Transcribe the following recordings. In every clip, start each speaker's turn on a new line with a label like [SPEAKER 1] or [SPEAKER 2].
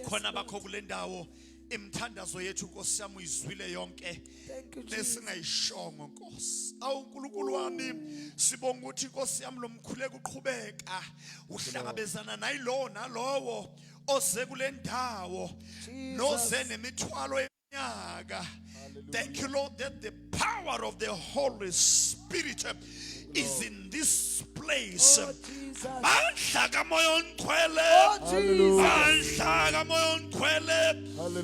[SPEAKER 1] khona bakho kule ndawo imthandazo yethu Nkosi yami uyizwile yonke nesingayishongo Nkosi. Awu uNkulunkulu wami sibonga ukuthi Nkosi yami lo mkhuleko uqhubeka uhlangabezana nayilo nalowo oze kule ndawo noze nemithwalo eminyaka. Thank you Lord that the power of the Holy Spirit is in this place. Mandla kamoya ongcwele, mandla kamoya ongcwele,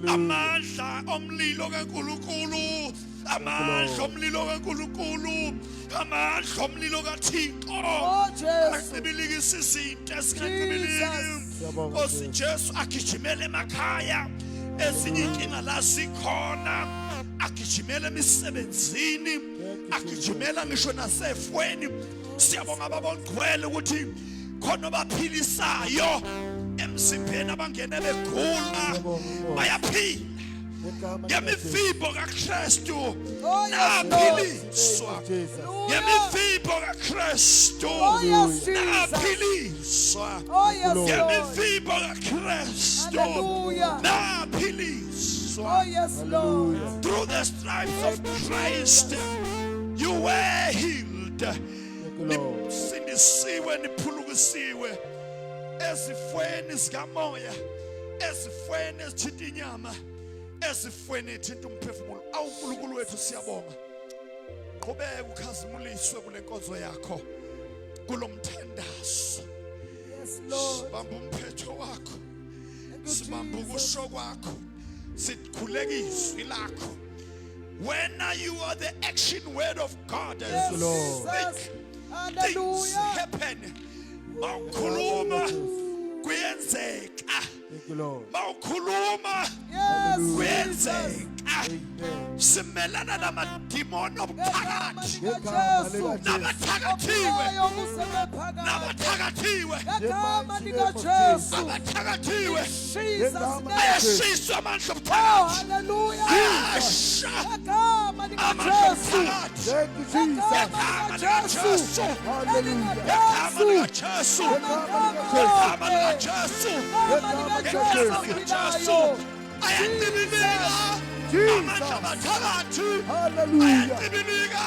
[SPEAKER 1] amandla omlilo kaNkulunkulu, amandla omlilo kaNkulunkulu, amandla omlilo kaThixo. Asibilikise izinto esingazibiliki. Nkosi Jesu agijimele emakhaya, ezinye inkinga la zikhona. Agijimela emisebenzini, agijimela ngisho nasefweni. Siyabonga babongcwele ukuthi khona baphilisayo emzimbeni abangene begula bayaphila. Ngemivimbo kaKristu naphiliswa. Ngemivimbo kaKristu naphiliswa. Ngemivimbo kaKristu naphiliswa.
[SPEAKER 2] Oh yes, Lord.
[SPEAKER 1] Through the stripes of Christ, you were healed. Sindisiwe niphulukisiwe ezifweni zikamoya, ezifweni ezithinta inyama, ezifweni ezithinta umphefumulo. Awu uNkulunkulu wethu siyabonga. Qhubeka ukhazimuliswe kule nkonzo yakho, kulomthandazo.
[SPEAKER 2] Yes, Lord.
[SPEAKER 1] Sibamba umphetho wakho, sibamba ukusho kwakho. When you are the action word of God,
[SPEAKER 2] yes,
[SPEAKER 1] Lord, things happen. Mawukhuluma kuyenzeka. Mawukhuluma kuyenzeka. Simelana namadimoni obuthakathi. Nabathakathiwe. Nabathakathiwe. Nabathakathiwe. Ayashiswa amandla obuthakathi. Ayasha amandla obuthakathi. Igama likaJesu. Igama likaJesu. Igama likaJesu. Igama likaJesu. Ayandiminika amandla abathakathi. Ayandiminika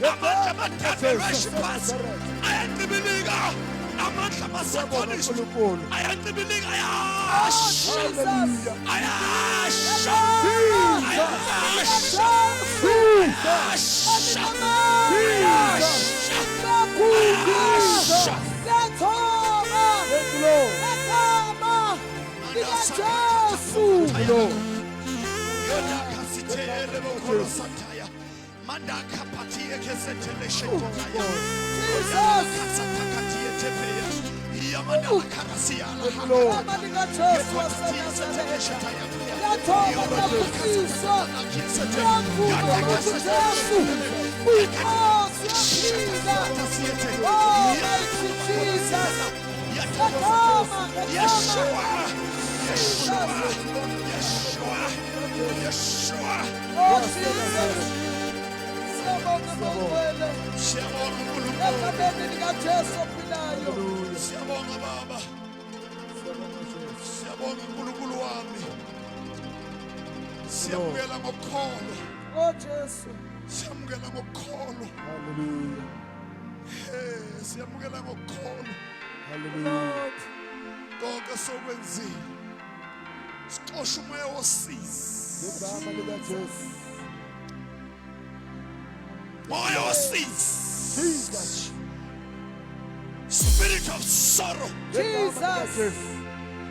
[SPEAKER 1] amandla abathakathi. Ayandiminika amandla abasathonisi. Ayandiminika ayasha. Ayasha. Ayasha. Siyabonga Baba. Siyabonga uNkulunkulu wami. Siyamukela ngokukholo.
[SPEAKER 2] Oh Jesu.
[SPEAKER 1] Siyamukela ngokukholo.
[SPEAKER 3] Hallelujah.
[SPEAKER 1] Siyamukela ngokukholo.
[SPEAKER 3] Hallelujah.
[SPEAKER 1] Konke sokwenzile. Sixosha umoya wosizi.
[SPEAKER 3] Igama likaJesu.
[SPEAKER 1] Moya wosizi.
[SPEAKER 3] Jesus.
[SPEAKER 1] Spirit of sorrow.
[SPEAKER 2] Jesus.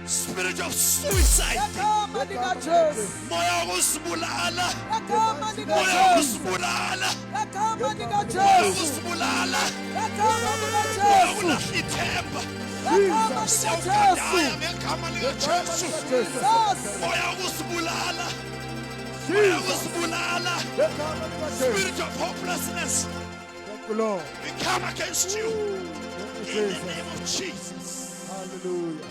[SPEAKER 1] Spirit of suicide. Moya wokuzibulala. Moya wokuzibulala. Moya wokuzibulala. Moya wokulahla ithemba. Siyawukhandaya ngegama likaJesu. Moya wokuzibulala. Moya wokuzibulala. Spirit of hopelessness. We come against you in the name of Jesus.
[SPEAKER 3] Hallelujah.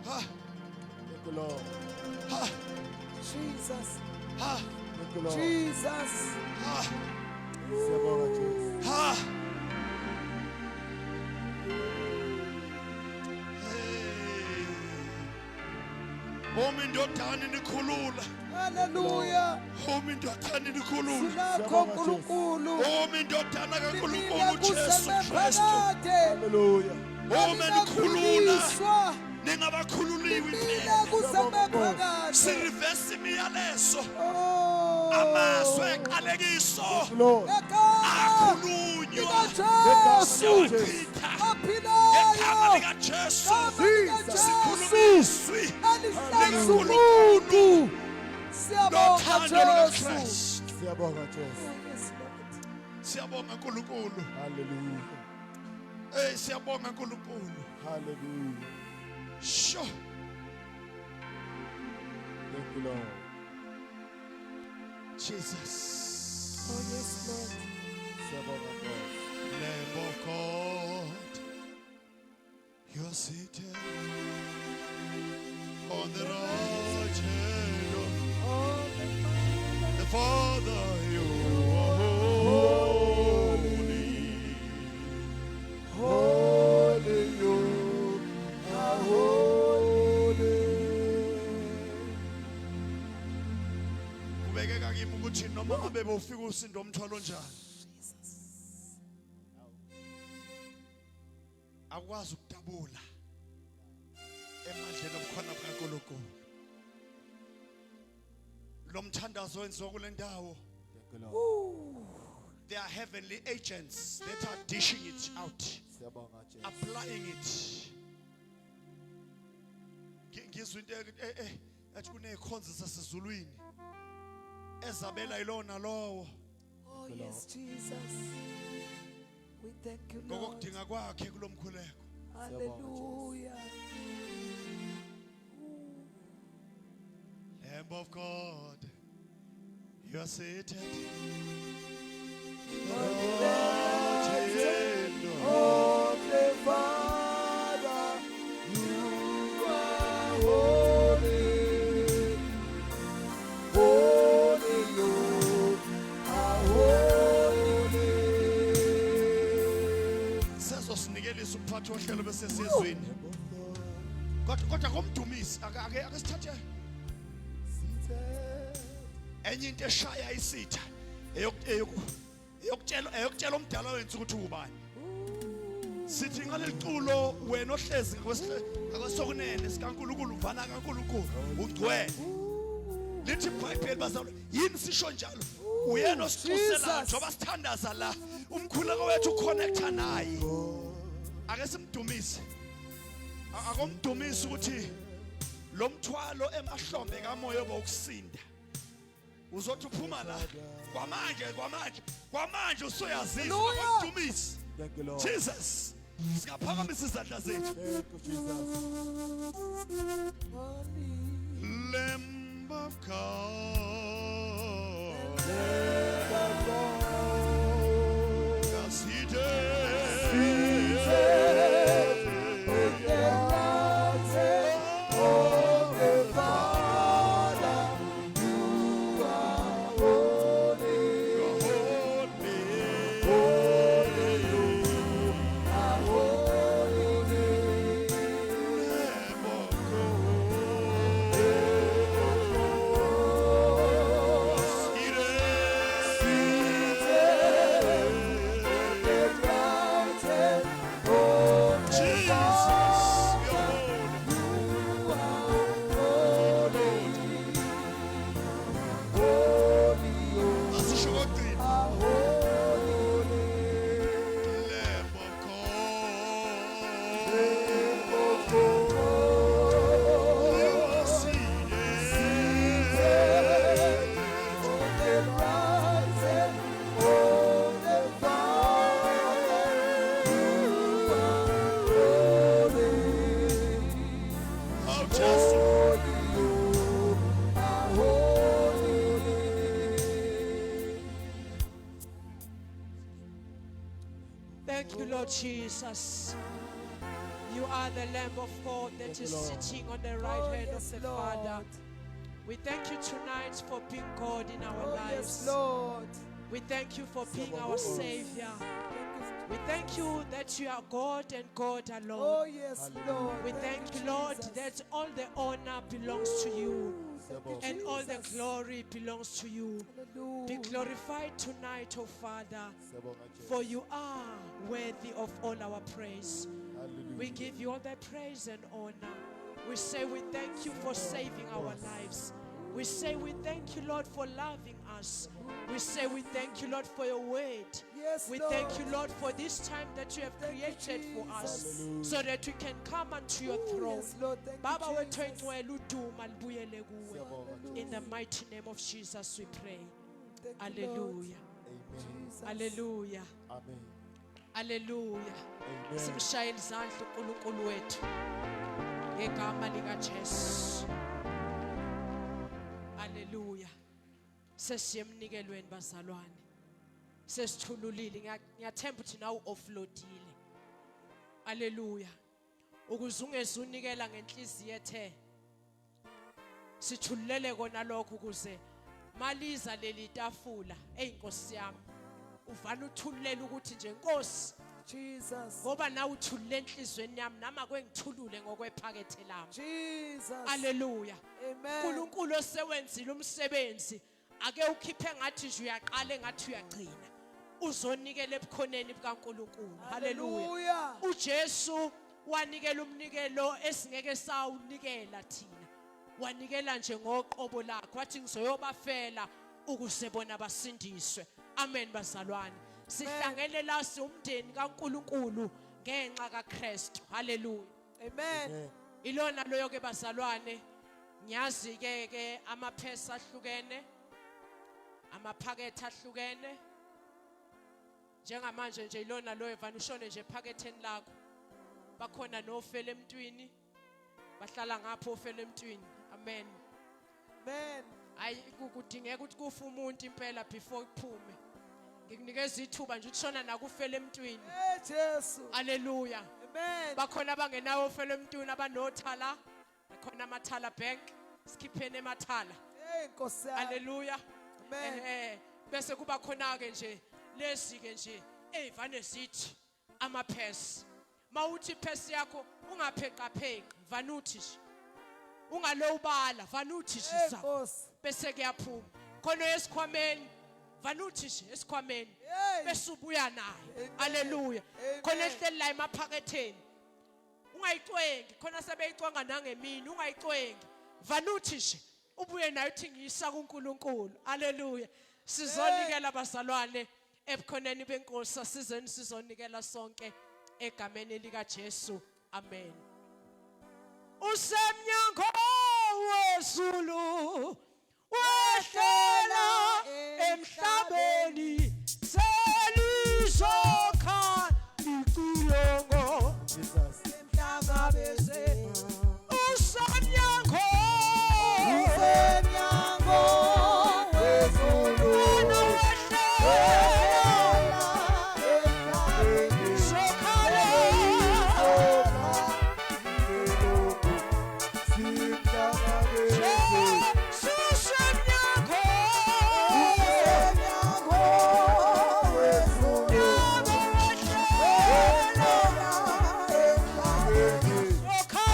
[SPEAKER 3] Thank you, Lord.
[SPEAKER 2] Jesus.
[SPEAKER 3] Thank you, Lord.
[SPEAKER 2] Jesus.
[SPEAKER 3] Siyabonga Jesu.
[SPEAKER 1] Uma indodana nikhulula.
[SPEAKER 2] Hallelujah.
[SPEAKER 1] Uma indodana nikhulula.
[SPEAKER 2] Sinakho uNkulunkulu.
[SPEAKER 1] Uma indodana kaNkulunkulu
[SPEAKER 2] Nimile
[SPEAKER 1] uJesu Kristu.
[SPEAKER 2] kusemephakade.
[SPEAKER 3] Hallelujah.
[SPEAKER 1] Uma nikhulula
[SPEAKER 2] Ninakhululiswa.
[SPEAKER 1] ningabakhululiwe
[SPEAKER 2] Nimile
[SPEAKER 1] impela.
[SPEAKER 2] kusemephakade.
[SPEAKER 1] Sireverse imiyalezo.
[SPEAKER 2] Oh.
[SPEAKER 1] Amazwi eqalekiso
[SPEAKER 3] Lord.
[SPEAKER 2] Ekhaya.
[SPEAKER 1] akhulunywa
[SPEAKER 2] Jesu.
[SPEAKER 1] siyawachitha.
[SPEAKER 2] Aphilayo.
[SPEAKER 1] Igama likaJesu sikhuluma
[SPEAKER 2] Jesu.
[SPEAKER 1] izwi
[SPEAKER 2] Alihlanza umuntu. Siyabonga
[SPEAKER 1] lothando
[SPEAKER 2] Jesu.
[SPEAKER 1] lukaKristu.
[SPEAKER 3] Siyabonga Jesu.
[SPEAKER 2] Yes, Lord.
[SPEAKER 1] Siyabonga uNkulunkulu.
[SPEAKER 3] Hallelujah.
[SPEAKER 1] Siyabonga uNkulunkulu.
[SPEAKER 3] Hallelujah.
[SPEAKER 1] Sho.
[SPEAKER 3] Thank you, Lord.
[SPEAKER 1] Jesus.
[SPEAKER 2] Oh, yes, Lord.
[SPEAKER 3] Siyabonga God.
[SPEAKER 1] Lamb of God, you're seated on the right hand of
[SPEAKER 2] Oh,
[SPEAKER 1] the Father. You are holy.
[SPEAKER 3] Holy, you are holy.
[SPEAKER 1] Kubekeka kimi ukuthi noma ngabe bofika usindo omthwalo njani. Akwazi ukudabula emandleni obukhona bukaNkulunkulu. Lo mthandazo wenziwa kule ndawo.
[SPEAKER 3] Thank you, Lord.
[SPEAKER 1] There are heavenly agents that are dishing it out,
[SPEAKER 3] Siyabonga Jesu.
[SPEAKER 1] applying it. Ngizwe into ethi kunekhonzi sasezulwini ezabela yilona lowo
[SPEAKER 2] Oh, yes, Jesus. We thank you, Lord.
[SPEAKER 1] ngokudinga kwakhe kulomkhuleko.
[SPEAKER 2] Hallelujah.
[SPEAKER 1] Lamb of God, you are seated.
[SPEAKER 3] Oh, the Father, you are holy. Holy, you are holy.
[SPEAKER 1] Sezosinikelisa umphathi wohlelo bese siyezweni. Kodwa komdumisi ake sithathe enye into eshaya isitha eyokutshela omdala wenza ukuthi ubani. Sithi ngaleli culo wena ohlezi ngakwesokunene sikaNkulunkulu uvana kaNkulunkulu ugcwele. Lithi iBhayibheli bazalwane yini sisho njalo? Uyena osicusela njengoba sithandaza la umkhuleko wethu uconnecta naye. Ake simdumise. Akomdumisi ukuthi lo mthwalo emahlombe kamoya obokusinda. Uzothi uphuma la kwamanje usuyazizwa akomdumisi.
[SPEAKER 3] Thank you, Lord.
[SPEAKER 1] Jesus. Singaphakamisa izandla zethu.
[SPEAKER 3] Thank you, Jesus.
[SPEAKER 1] Lamb of God. you're
[SPEAKER 4] Thank you, Lord Jesus. You are the Lamb of God that is sitting on the right hand of the Father. We thank you tonight for being God in our lives.
[SPEAKER 2] Yes, Lord.
[SPEAKER 4] We thank you for being our Savior.
[SPEAKER 2] Thank you,
[SPEAKER 4] We thank you that you are God and God
[SPEAKER 2] Oh,
[SPEAKER 4] alone.
[SPEAKER 2] yes, Lord.
[SPEAKER 4] We thank you, Lord,
[SPEAKER 2] Jesus.
[SPEAKER 4] that all the honor belongs to you
[SPEAKER 2] Thank you,
[SPEAKER 4] and all the
[SPEAKER 2] Jesus.
[SPEAKER 4] glory belongs to you. Be
[SPEAKER 2] Hallelujah.
[SPEAKER 4] glorified tonight, oh Father,
[SPEAKER 3] Siyabonga Jesu.
[SPEAKER 4] for you are worthy of all our praise.
[SPEAKER 3] Hallelujah.
[SPEAKER 4] We give you all the praise and honor. We say we thank you for saving our lives. We say we thank you, Lord, for loving us. We say we thank you, Lord, for your word.
[SPEAKER 2] Yes,
[SPEAKER 4] We
[SPEAKER 2] Lord.
[SPEAKER 4] thank you, Lord, for this time that you have
[SPEAKER 2] Thank you,
[SPEAKER 4] created for us,
[SPEAKER 2] Jesus.
[SPEAKER 4] so that we can come unto your
[SPEAKER 2] Oh,
[SPEAKER 4] throne.
[SPEAKER 2] yes, Lord. Thank
[SPEAKER 4] Baba
[SPEAKER 2] you,
[SPEAKER 4] wethu
[SPEAKER 2] Jesus.
[SPEAKER 4] engcwele uduma libuyele kuwe.
[SPEAKER 3] Siyabonga
[SPEAKER 4] In the
[SPEAKER 3] Jesu.
[SPEAKER 4] mighty name of Jesus we pray.
[SPEAKER 2] Thank you, Lord.
[SPEAKER 4] Hallelujah.
[SPEAKER 3] Amen.
[SPEAKER 2] Jesus.
[SPEAKER 4] Hallelujah.
[SPEAKER 3] Amen.
[SPEAKER 4] Hallelujah.
[SPEAKER 3] Amen.
[SPEAKER 4] Simshayele izandla uNkulunkulu wethu ngegama lika Jesu. Hallelujah. Sesiyemnikelweni bazalwane. Sesithululile. Ngiyathemba ukuthi nawe offloadile. Hallelujah. Ukuze ungezunikela ngenhliziyo ethe. Sithulele kona lokho ukuze maliza leli tafula eyinkosi yami. Uvana uthulela ukuthi nje Nkosi
[SPEAKER 2] Jesus.
[SPEAKER 4] ngoba nawe uthulile enhlizweni yami nama kwengithulule ngokwephakethe lami.
[SPEAKER 2] Jesus.
[SPEAKER 4] Hallelujah.
[SPEAKER 2] Amen.
[SPEAKER 4] uNkulunkulu osewenzile umsebenzi ake ukhiphe ngathi nje uyaqala ngathi uyagcina. Uzonikela ebukhoneni bukaNkulunkulu. Hallelujah.
[SPEAKER 2] Hallelujah.
[SPEAKER 4] uJesu wanikela umnikelo esingeke sawunikela thina. Wanikela nje ngoqobo lakhe wathi ngizoyobafela ukuze bona basindiswe. Amen bazalwane. Sihlangene la siumndeni kaNkulunkulu ngenxa kaKristu. Hallelujah.
[SPEAKER 2] Amen.
[SPEAKER 4] Ilona loyo ke bazalwane. Ngiyazi ke amaphesa ahlukene. Amaphakethe ahlukene. Njengamanje nje ilona loyo evana ushone nje ephaketheni lakho. Bakhona nofela emntwini. Bahlala ngapho ofela emntwini. Amen.
[SPEAKER 2] Amen.
[SPEAKER 4] Hayi kudingeka ukuthi kufa umuntu impela before kuphume. Ngikunikeza ithuba nje ukushona nakufela emntwini.
[SPEAKER 2] Hey, Jesus.
[SPEAKER 4] Hallelujah.
[SPEAKER 2] Amen.
[SPEAKER 4] Bakhona abangenawo ofela emntwini abanothala. Bakhona amathala bank. Sikhiphene emathala.
[SPEAKER 2] Hey, Nkosi yami.
[SPEAKER 4] Hallelujah.
[SPEAKER 2] Amen.
[SPEAKER 4] Bese kuba khona ke nje lesi ke nje evane zithi amaphesi. Mawuthi iphesi yakho ungapheqapheqi vanuthi nje. Ungalowubala vanuthi nje
[SPEAKER 2] Hey,
[SPEAKER 4] sa.
[SPEAKER 2] Nkosi.
[SPEAKER 4] Bese kuyaphuma. Khona esikhwameni vanuthi nje esikhwameni.
[SPEAKER 2] Hey.
[SPEAKER 4] Bese ubuya naye.
[SPEAKER 2] Amen.
[SPEAKER 4] Hallelujah.
[SPEAKER 2] Amen.
[SPEAKER 4] Khona ehleli la emaphaketheni. Ungayicwengi khona sebeyicwanga nangemini ungayicwengi. Vanuthi nje ubuye nayo uthi ngiyisa kuNkulunkulu. Hallelujah. Sizonikela bazalwane ebukhoneni benkosi asizeni sizonikela sonke egameni lika Jesu. Amen. Usemnyango wezulu wehlela emhlabeni selizokha liqilongo.
[SPEAKER 3] Jesus.
[SPEAKER 2] Emhlangabeze.
[SPEAKER 4] Usemnyango
[SPEAKER 2] Usemnyango wezulu.
[SPEAKER 4] wena wehlela
[SPEAKER 2] Emhlabeni.
[SPEAKER 4] sokhaya. Usemnyango wehlela sokhaya.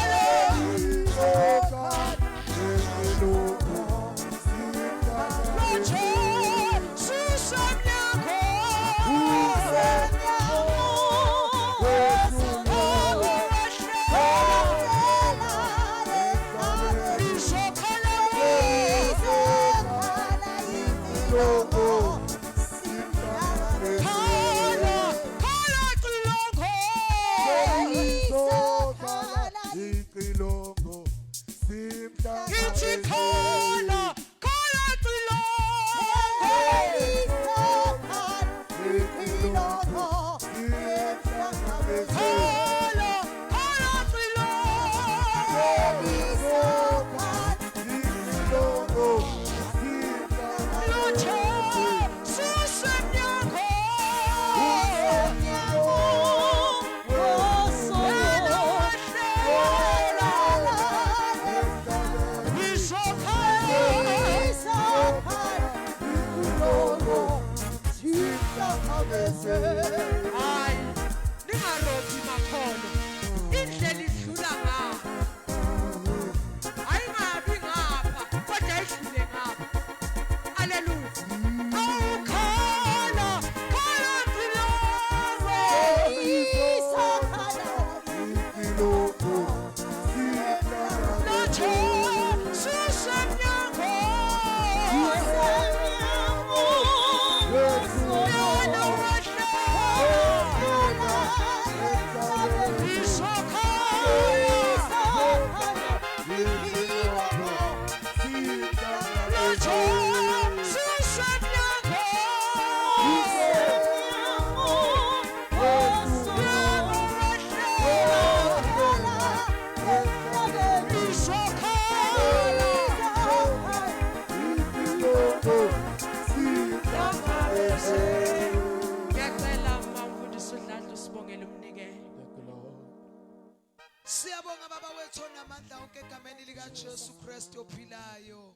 [SPEAKER 3] Baba wethu onamandla onke egameni lika Jesu Kristu ophilayo.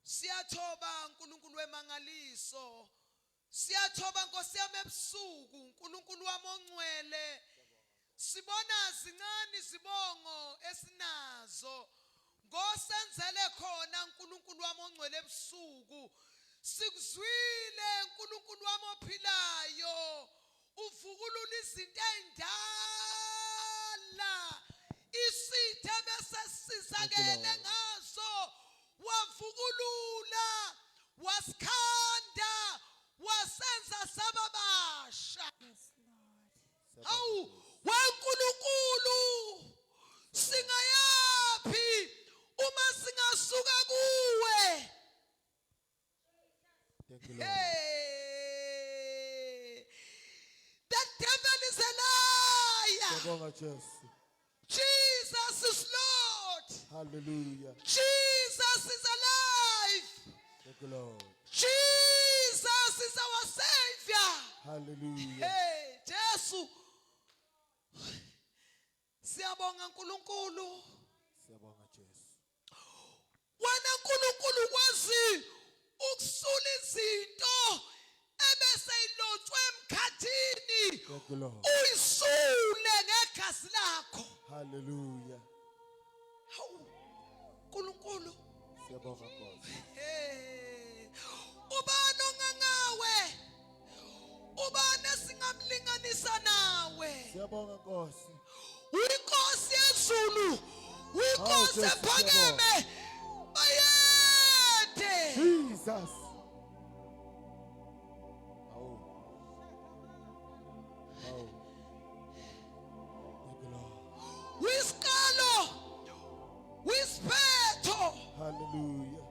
[SPEAKER 3] Siyathoba uNkulunkulu wemangaliso. Siyathoba Nkosi yami ebusuku uNkulunkulu wami ongcwele. Sibona zincane izibongo esinazo. Ngosenzele khona uNkulunkulu wami ongcwele ebusuku. Sikuzwile uNkulunkulu wami ophilayo. Uvukulula izinto endala. Isithe bese sisakele ngaso. Wavukulula, wasikhanda, wasenza sababasha. Hawu, weNkulunkulu singayapi uma singasuka kuwe.
[SPEAKER 5] Thank you, Lord.
[SPEAKER 3] Hey, the devil is a liar.
[SPEAKER 5] Siyabonga Jesu.
[SPEAKER 3] Jesus is Lord.
[SPEAKER 5] Hallelujah.
[SPEAKER 3] Jesus is alive.
[SPEAKER 5] Thank you, Lord.
[SPEAKER 3] Jesus is our Savior.
[SPEAKER 5] Hallelujah.
[SPEAKER 3] Hey, Jesu. Siyabonga uNkulunkulu.
[SPEAKER 5] Siyabonga Jesu.
[SPEAKER 3] Wena uNkulunkulu kwazi ukusula izinto ebese ilotshwe emkhathini.
[SPEAKER 5] Thank you, Lord.
[SPEAKER 3] Uyisule ngegazi lakho.
[SPEAKER 5] Hallelujah.
[SPEAKER 3] Hawu. uNkulunkulu.
[SPEAKER 5] Siyabonga Nkosi.
[SPEAKER 3] Hey. Ubani ongangawe? Ubani singamlinganisa nawe?
[SPEAKER 5] Siyabonga Nkosi.
[SPEAKER 3] Uyinkosi yezulu. Uyinkosi
[SPEAKER 5] Jesu,
[SPEAKER 3] ephakeme. Bayede.
[SPEAKER 5] Jesus. Oh. Oh. Thank you, Lord.
[SPEAKER 3] Wiskalo. Wispetho.
[SPEAKER 5] Hallelujah.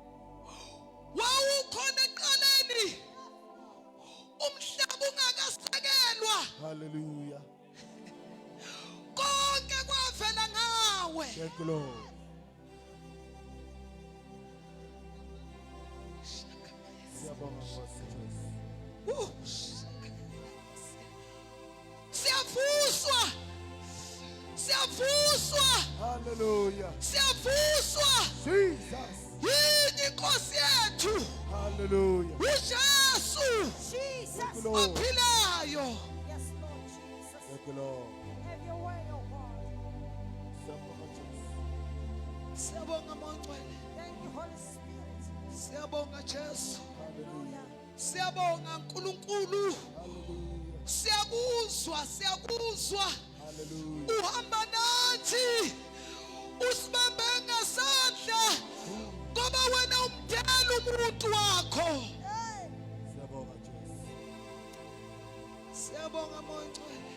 [SPEAKER 3] Wawukhona eqaleni. Umhlaba ungakasekelwa.
[SPEAKER 5] Hallelujah.
[SPEAKER 3] Konke kwavela ngawe.
[SPEAKER 5] Thank you, Lord. Siyabonga Nkosi Jesu.
[SPEAKER 3] Siyavuswa. Siyavuswa.
[SPEAKER 5] Hallelujah.
[SPEAKER 3] Siyavuswa.
[SPEAKER 5] Jesus.
[SPEAKER 3] Yini inkosi yethu.
[SPEAKER 5] Hallelujah.
[SPEAKER 3] uJesu
[SPEAKER 2] Jesus.
[SPEAKER 5] Thank you, Lord.
[SPEAKER 3] ophilayo.
[SPEAKER 2] Yes, Lord Jesus.
[SPEAKER 5] Thank you, Lord.
[SPEAKER 2] Have your way, oh God.
[SPEAKER 5] Siyabonga Jesu.
[SPEAKER 3] Siyabonga Mongcwele.
[SPEAKER 2] Thank you, Holy Spirit.
[SPEAKER 3] Siyabonga Jesu.
[SPEAKER 5] Hallelujah.
[SPEAKER 3] Siyabonga uNkulunkulu.
[SPEAKER 5] Hallelujah.
[SPEAKER 3] Siyakuzwa.
[SPEAKER 5] Hallelujah.
[SPEAKER 3] Uhamba nathi. Usibambe ngesandla. Ngoba wena umdala umuntu wakho.
[SPEAKER 2] Hey.
[SPEAKER 5] Siyabonga Jesu.
[SPEAKER 3] Siyabonga Mongcwele.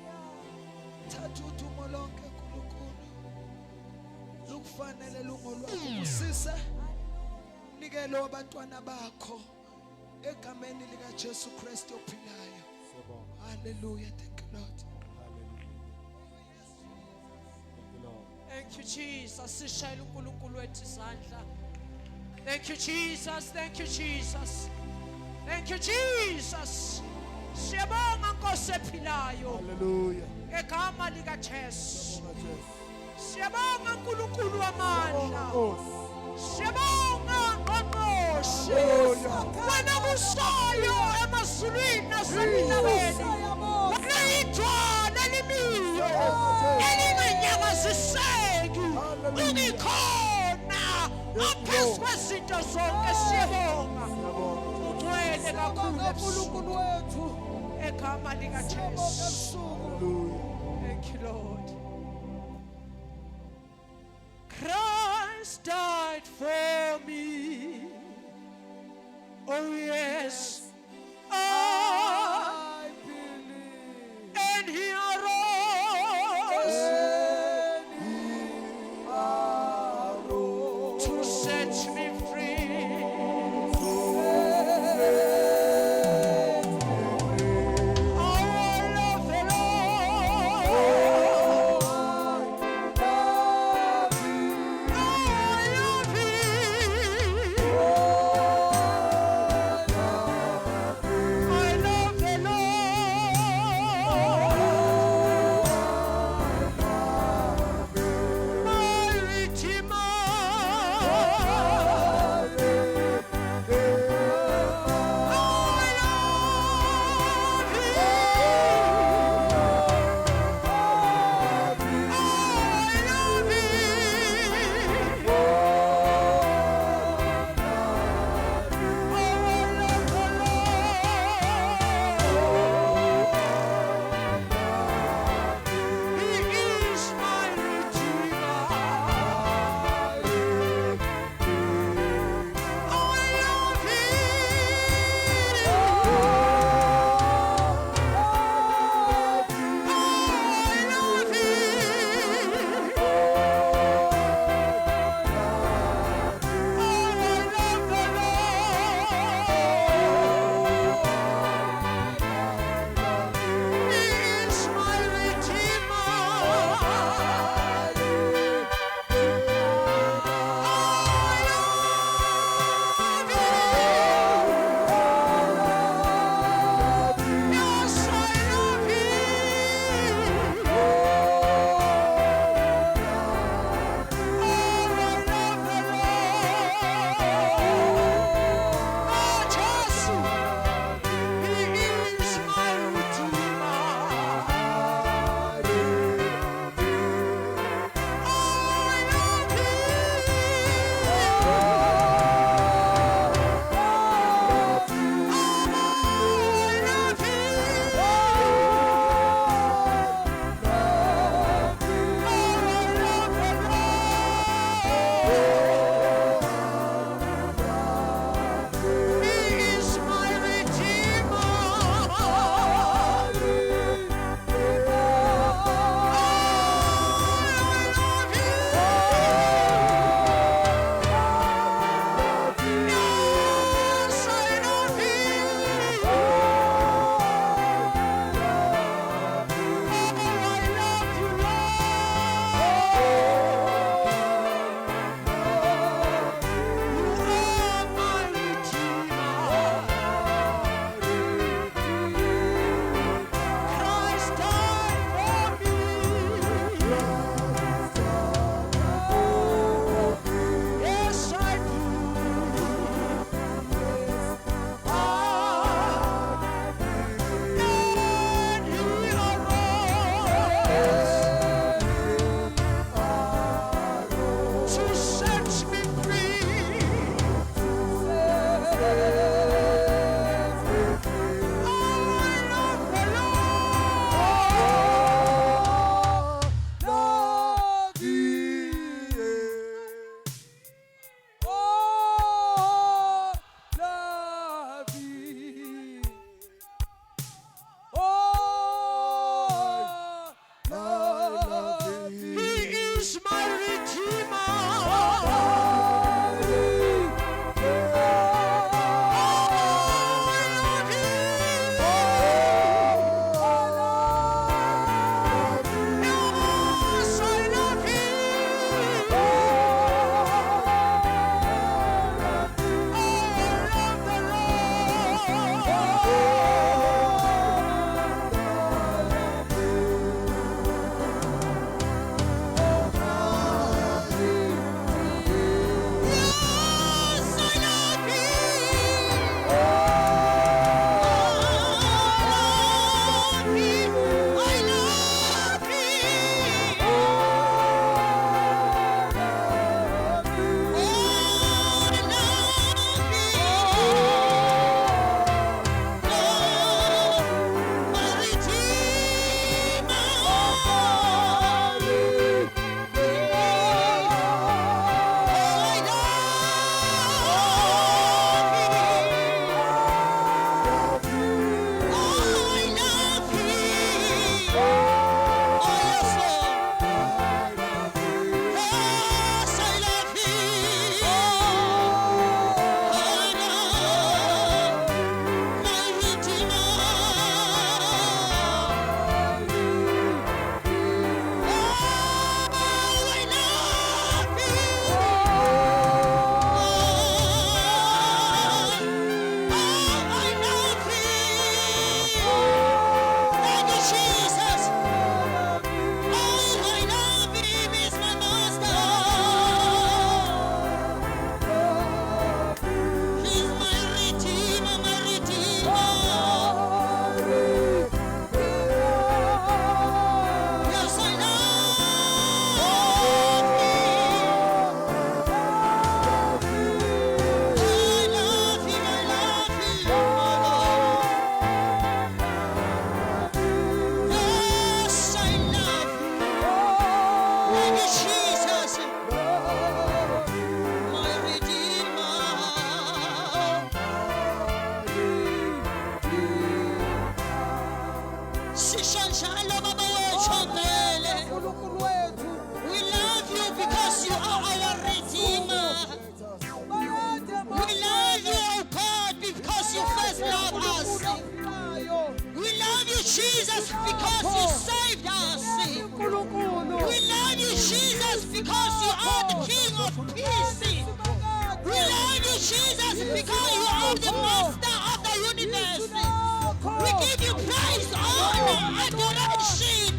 [SPEAKER 2] Hallelujah.
[SPEAKER 3] Thatha udumo lonke uNkulunkulu. Lukufanele lungolwakho. Usise nikele abantwana bakho egameni lika Jesu Kristu ophilayo.
[SPEAKER 5] Siyabonga.
[SPEAKER 3] Hallelujah. Thank you, Lord.
[SPEAKER 5] Hallelujah. Thank you, Lord.
[SPEAKER 4] Thank you, Jesus. Sishayele uNkulunkulu wethu izandla. Thank you, Jesus. Thank you, Jesus. Thank you, Jesus. Siyabonga Nkosi ephilayo
[SPEAKER 5] Hallelujah.
[SPEAKER 4] ngegama lika Jesu.
[SPEAKER 5] Siyabonga Jesu.
[SPEAKER 4] Siyabonga uNkulunkulu
[SPEAKER 5] Siyabonga
[SPEAKER 4] wamandla.
[SPEAKER 5] Nkosi.
[SPEAKER 4] Siyabonga Ngqongqoshe.
[SPEAKER 5] Hallelujah.
[SPEAKER 4] Wena busayo emazulwini nasemhlabeni. Wena idwala elimiyo. Elinganyakaziseki. Ungikhona ngaphezu kwezinto zonke. Siyabonga.
[SPEAKER 5] Siyabonga.
[SPEAKER 4] Ugcwele kakhulu
[SPEAKER 3] uNkulunkulu wethu.
[SPEAKER 4] egama lika Jesu.
[SPEAKER 5] Hallelujah.
[SPEAKER 4] Thank you, Lord. Christ died for me. Oh yes,
[SPEAKER 3] I believe.
[SPEAKER 4] and He arose to set me free. I love the Lord.
[SPEAKER 6] you, Jesus. My Redeemer. Sisho njalo baba wethu ngcwele.
[SPEAKER 2] uNkulunkulu wethu
[SPEAKER 6] We love you because you are our Redeemer.
[SPEAKER 2] bayade
[SPEAKER 6] We love you, oh God, because you first loved us.
[SPEAKER 2] maphilayo
[SPEAKER 6] We love you, Jesus, because you saved us.
[SPEAKER 2] uNkulunkulu
[SPEAKER 6] We love you, Jesus, because you are the King of Peace. We love you, Jesus, because you are the Master of the universe. We give you praise, honor, adoration.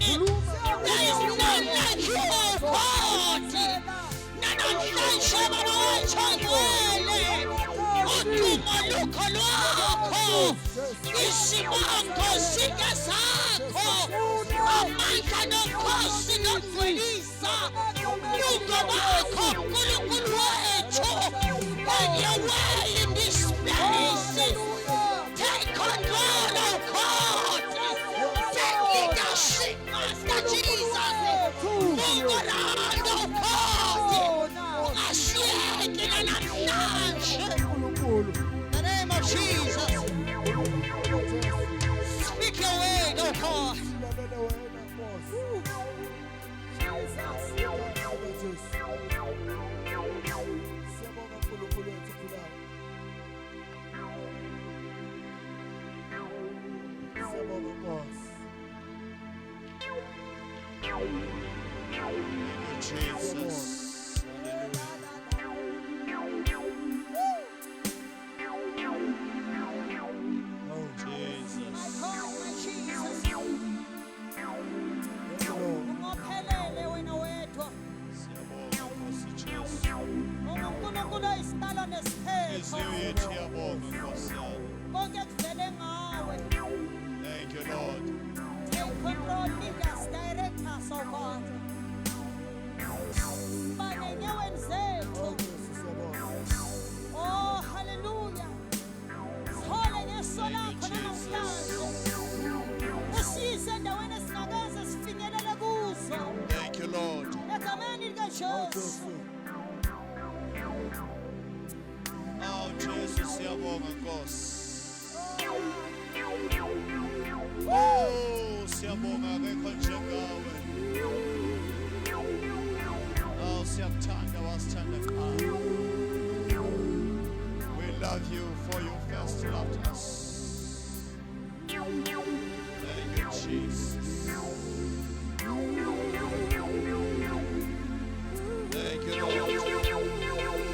[SPEAKER 6] There is none like you, oh God. Ntshalintshali wethu ngcwele. Udumo lukho lwakho. Isibango sika sakho. Amandla nokhosi nokugcwelisa. Bungo bakho uNkulunkulu wethu. Have your way in this place. Take control, oh God. Take leadership, Master Jesus. Move around, oh God. Asiyeke namhlanje.
[SPEAKER 2] uNkulunkulu
[SPEAKER 6] The name of Jesus. Speak your word, oh God.
[SPEAKER 5] Silalele wena Nkosi. Baba Jesu. Siyabonga uNkulunkulu wethu khulayo. Siyabonga Nkosi.
[SPEAKER 1] Jesus.
[SPEAKER 5] Oh,
[SPEAKER 1] Jesus.
[SPEAKER 6] Jesus.
[SPEAKER 5] yes, Lord.
[SPEAKER 6] Ungophelele wena wedwa.
[SPEAKER 1] Siyabonga Nkosi Jesu.
[SPEAKER 6] UNkulunkulu oyisitalo nesiphetho.
[SPEAKER 1] Inhliziyo yethu iyabonga Nkosi yami.
[SPEAKER 6] Konke kuvele ngawe.
[SPEAKER 1] Thank you, Lord.
[SPEAKER 6] Take control, lead us, direct us, oh God. Bane enyaweni zethu.
[SPEAKER 5] Oh, Jesu siyabonga.
[SPEAKER 6] Oh, hallelujah. Sihole ngeso lakho namhlanje. Usiyise endaweni esingakaze sifinyelele kuzo.
[SPEAKER 1] Thank you, Lord.
[SPEAKER 6] Egameni
[SPEAKER 5] Oh,
[SPEAKER 6] likaJesu.
[SPEAKER 5] Jesu.
[SPEAKER 1] Oh, Jesus, siyabonga Nkosi. Oh, siyabonga akekho njengawe. Oh, siyakuthanda wasithanda kuqala. We love you for you first loved us. Thank you, Jesus. Thank you, Lord.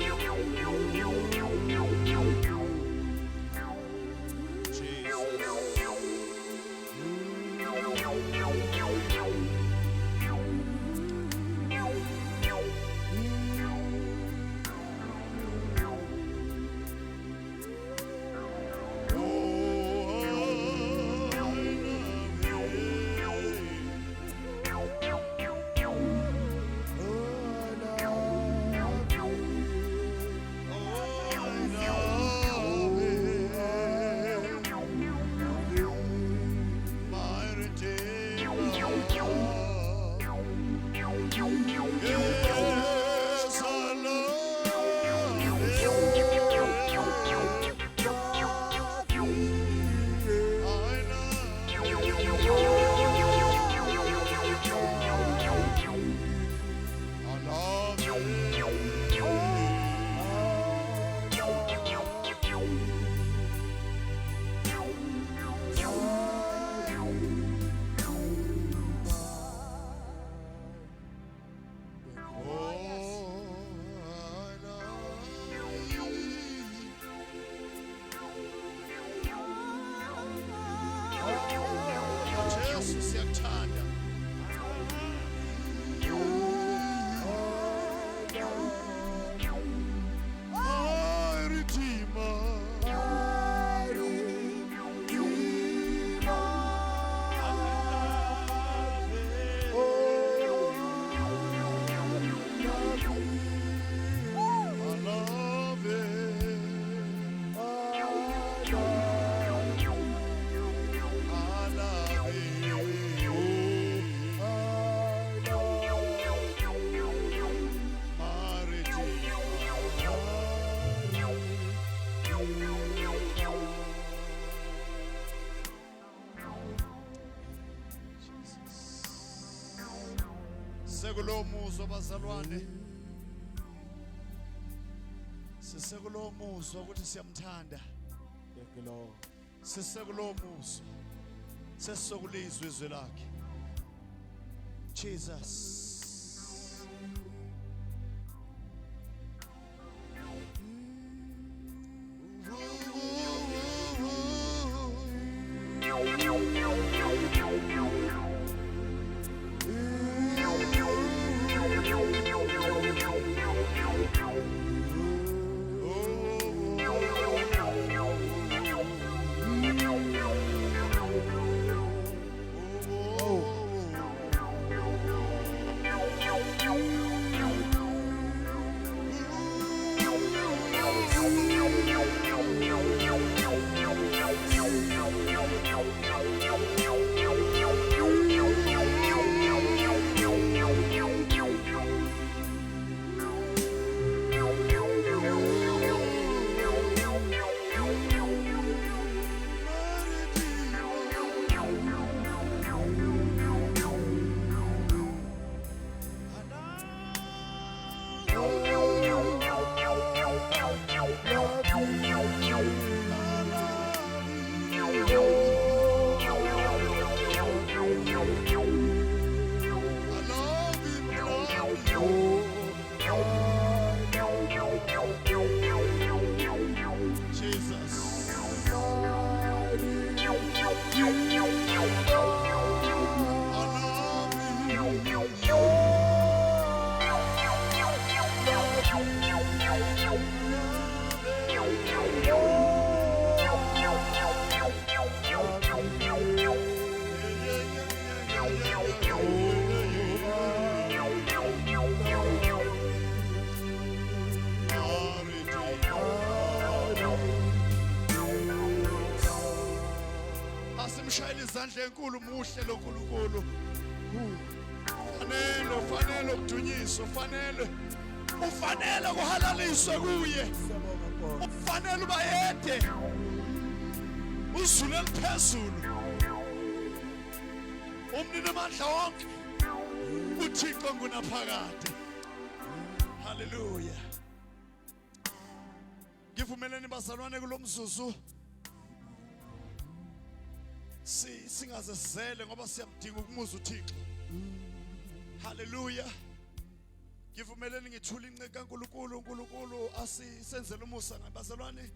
[SPEAKER 1] Oh, Sisekulo muzwa bazalwane. Sisekulo muzwa ukuthi siyamthanda.
[SPEAKER 5] Thank you, Lord.
[SPEAKER 1] Sisekulo muzwa. Sesisokulizwa izwi lakhe. Jesus. Asimshayile izandla enkulu muhle loNkulunkulu. Fanele ukudunyiswa, ufanele kuhalaliswe kuye. Ufanele ubayede. Uzulu eliphezulu. Umnini amandla wonke. uThixo ngunaphakade. Hallelujah. Ngivumeleni bazalwane kulomzuzu. Singaze sizele ngoba siyamdinga ukumuza uThixo. Hallelujah. Ngivumeleni ngithula inceke kaNkulunkulu, uNkulunkulu asisenzele umusa ngabazalwane.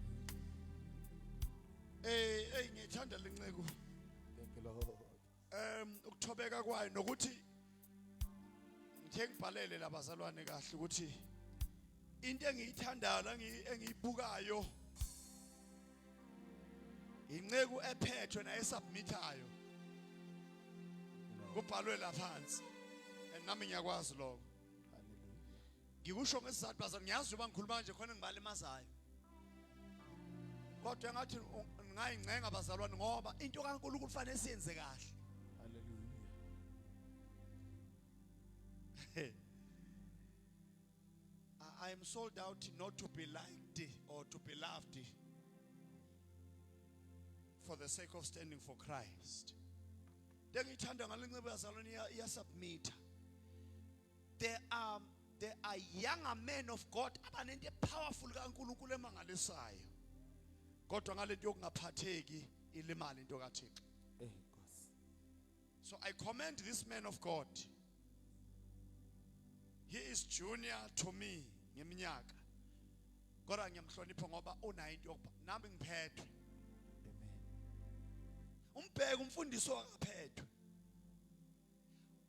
[SPEAKER 1] Ngiyithanda lenceke.
[SPEAKER 5] Thank you, Lord.
[SPEAKER 1] Ukuthobeka kwayo nokuthi ngithe ngibhalele labazalwane kahle ukuthi into engiyithandayo la engiyibukayo inceku ephethwe na esubmitayo kubhalwe la phansi nami ngiyakwazi lokho. Ngikusho ngesizathu bazalwane, ngiyazi uba ngikhuluma nje khona ngibalimazayo, kodwa ngathi ngayincenga bazalwane ngoba into kaNkulunkulu kufanele siyenze kahle. I am sold out not to be liked or to be loved for the sake of standing for Christ. Dengithanda ngalencebe bazalwane iyasubmit. There are younger men of God abanento powerful kaNkulunkulu emangalisayo. Kodwa ngalento yokungaphatheki ilimali into kaThixo. So I commend this man of God. He is junior to me ngeminyaka. Kodwa ngiyamhlonipha ngoba unayo into nami ngiphethwe. Umbheke umfundisi ongaphethwe.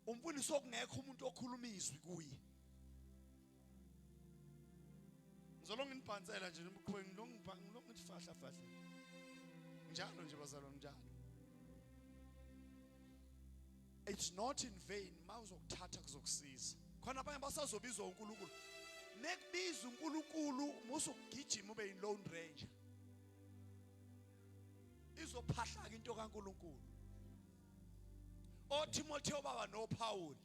[SPEAKER 1] Umfundisi okungekho umuntu okhuluma izwi kuye. Ngizolonga nibhansela nje emkhweni ngithi fahla. Njalo nje bazalwane njalo. It's not in vain mawuzokuthatha kuzokusiza. Khona abanye basazobizwa uNkulunkulu. Mekubiza uNkulunkulu musukugijima ube in lone ranger. Izophahla into kaNkulunkulu. Timothy baba no Paul.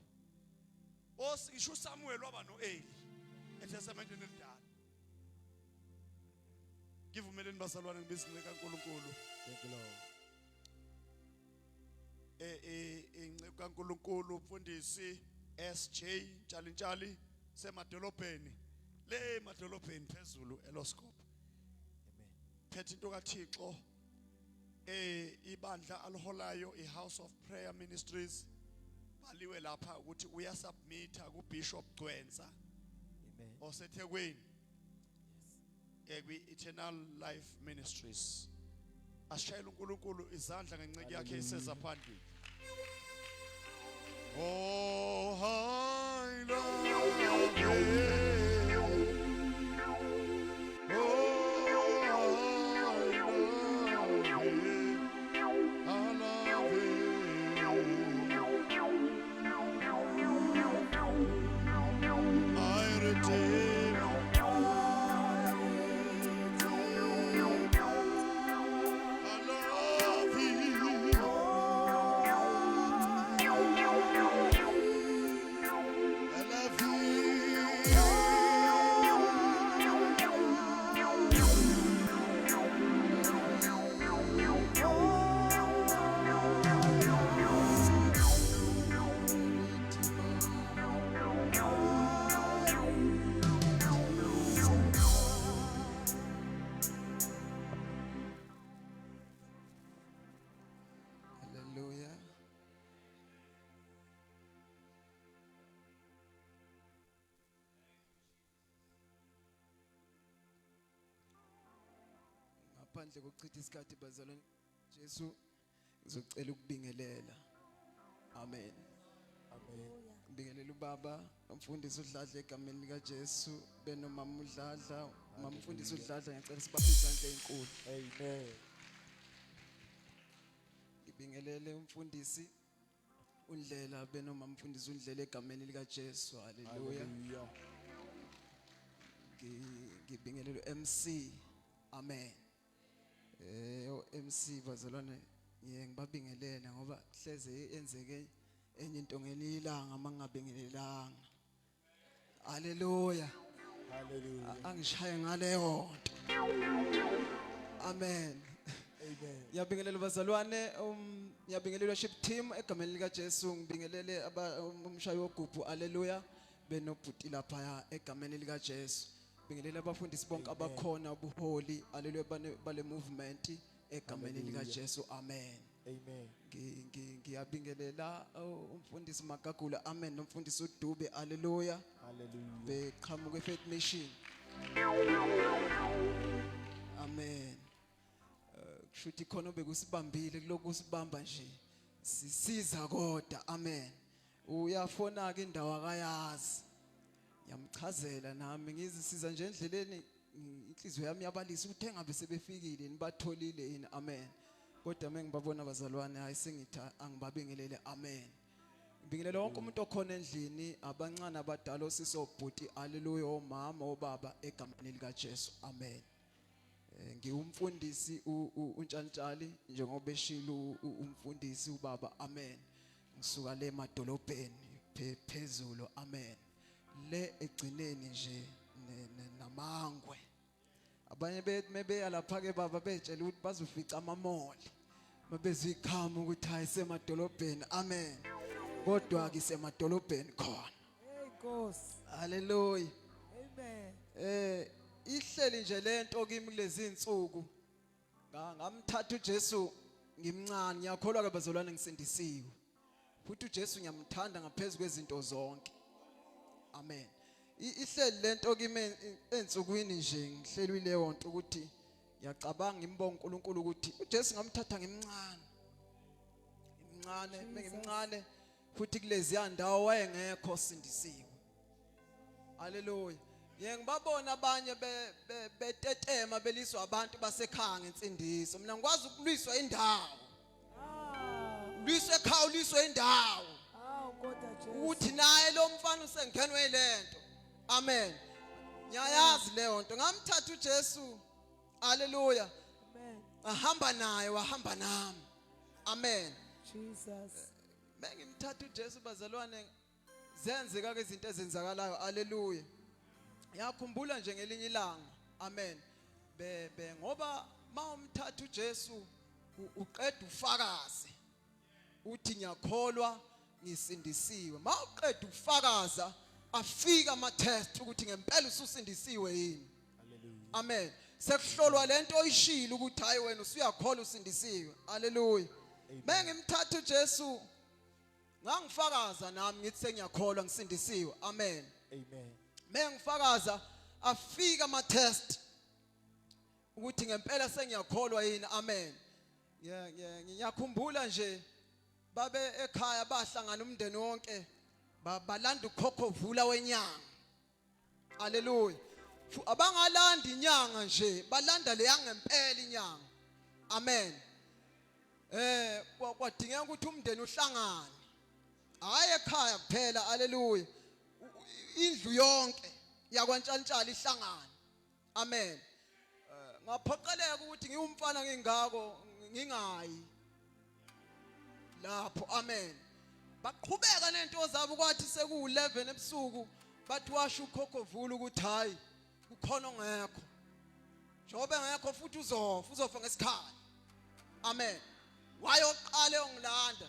[SPEAKER 1] Ngisho Samuel waba no Eli eTestamenteni elidala. Ngivumeleni bazalwane ngibizinceke kaNkulunkulu.
[SPEAKER 5] Thank you, Lord.
[SPEAKER 1] Inceke kaNkulunkulu mfundisi SJ Ntshalintshali semadolobheni le madolobheni phezulu eLoscope phethe into kaThixo ibandla aliholayo iHouse of Prayer Ministries baliwe lapha ukuthi uyasubmita kuBishop Gwenza oseThekwini kwi Eternal Life Ministries ashayela uNkulunkulu izandla ngenceke yakhe iseza phambili. Oh I love
[SPEAKER 3] Hallelujah. Ngaphandle kokuchitha isikhathi bazalwane Jesu ngizocela ukubingelela. Amen. Ngibingelela ubaba umfundisi uDladla egameni lika Jesu benomama uDladla mama umfundisi uDladla ngicela sibaphe izandla ezinkulu.
[SPEAKER 5] Amen.
[SPEAKER 3] Ngibingelele umfundisi uNdlela benomama umfundisi uNdlela egameni lika Jesu. Hallelujah.
[SPEAKER 5] Hallelujah.
[SPEAKER 3] Ngibingelele MC. Amen. MC bazalwane ngibabingelela ngoba hleze enzeke enye into ngelilanga mangabingelelanga. Hallelujah.
[SPEAKER 5] Hallelujah.
[SPEAKER 3] Angishaye ngaleyo nto. Amen.
[SPEAKER 5] Amen.
[SPEAKER 3] Ngiyabingelela bazalwane ngiyabingelela worship team egameni lika Jesu ngibingelele umshayi wogubhu. Hallelujah. Benobhuti lapha egameni lika Jesu. Ngibingelela abafundisi bonke abakhona ubuholi. Hallelujah bale movement egameni lika Jesu. Amen.
[SPEAKER 5] Amen.
[SPEAKER 3] Ngiyabingelela umfundisi Magagula. Amen. Nomfundisi uDube. Hallelujah.
[SPEAKER 5] Hallelujah.
[SPEAKER 3] Beqhamuka eFaith Mission. Amen. Kushuthi khona bekusibambile kuloko sibamba nje sisiza kodwa. Amen. Uyafona ke indawo akayazi ngiyamchazela nami ngizisiza nje endleleni inhliziyo yami yabalisa ukuthi engabe sebefikile nibatholile yini. Amen. Kodwa mengibabona abazalwane hayi sengitha angibabingelele. Amen. Ngibingelela wonke umuntu okhona endlini abancane abadala osizobhuti. Hallelujah. Omama obaba egameni lika Jesu. Amen. Ngiwumfundisi uNtshalintshali njengoba eshilo umfundisi ubaba. Amen. Ngisuka le emadolobheni phezulu. Amen. Le egcineni nje namangwe abanye bebeya lapha ke baba betshela ukuthi bazofica amamoli mabezikhama ukuthi hayi semadolobheni. Amen. Kodwa ke semadolobheni khona.
[SPEAKER 2] Hey Nkosi.
[SPEAKER 3] Hallelujah.
[SPEAKER 2] Amen.
[SPEAKER 3] Ihleli nje lento kimi kulezi insuku ngamthatha uJesu ngimncane ngiyakholwa ke bazalwane ngisindisiwe futhi uJesu ngiyamthanda ngaphezulu kwezinto zonke. Amen. Ihleli lento kimi ensukwini nje ngihlelwe leyo nto ukuthi ngiyacabanga ngimbonga uNkulunkulu ukuthi uJesu ngamthatha ngimncane ngimncane futhi kulezi yandawo wayengekho sindisiwe. Hallelujah. Ngiyengibabona abanye betetema beliswa abantu basekhaya ngensindiso. Mina ngikwazi ukulwiswa indawo. Lwiswe ekhaya uliswe indawo.
[SPEAKER 2] Kodwa Jesu.
[SPEAKER 3] Uthi naye lo mfana usengenwe lento. Amen. Ngiyayazi leyo nto. Ngamthatha uJesu. Hallelujah.
[SPEAKER 2] Amen.
[SPEAKER 3] Ahamba naye wahamba nami. Amen.
[SPEAKER 2] Jesus.
[SPEAKER 3] Mengimthatha uJesu bazalwane zenzeka ke izinto ezenzakalayo. Hallelujah. Ngiyakhumbula nje ngelinye ilanga. Amen. Ngoba mawumthatha uJesu uqeda ufakazi uthi ngiyakholwa ngisindisiwe. Mawuqeda ukufakaza afika ama test ukuthi ngempela ususindisiwe yini.
[SPEAKER 5] Hallelujah.
[SPEAKER 3] Amen. Sekuhlolwa lento oyishilo ukuthi hayi wena usuyakholwa usindisiwe. Hallelujah. Mengimthatha uJesu ngangifakaza nami ngithi sengiyakholwa ngisindisiwe. Amen.
[SPEAKER 5] Amen.
[SPEAKER 3] Mengifakaza afika ama test ukuthi ngempela sengiyakholwa yini. Amen. Ngiyakhumbula nje babe ekhaya bahlangana umndeni wonke balanda ukhokho vula wenyanga. Hallelujah. Abangalanda inyanga nje balanda le yangempela inyanga. Amen. Kwadingeka ukuthi umndeni uhlangane. Hayi ekhaya kuphela. Hallelujah. Indlu yonke yakwaNtshalitshali ihlangane. Amen. Ngaphoqeleka ukuthi ngiwumfana ngingako ngingayi lapho. Amen. Baqhubeka nento zabo kwathi seku11 ebusuku bathi washo ukhokho vula ukuthi hayi kukhona ongekho. Njobe ngekho futhi uzofa ngesikhathi. Amen. Wayoqale ongilanda.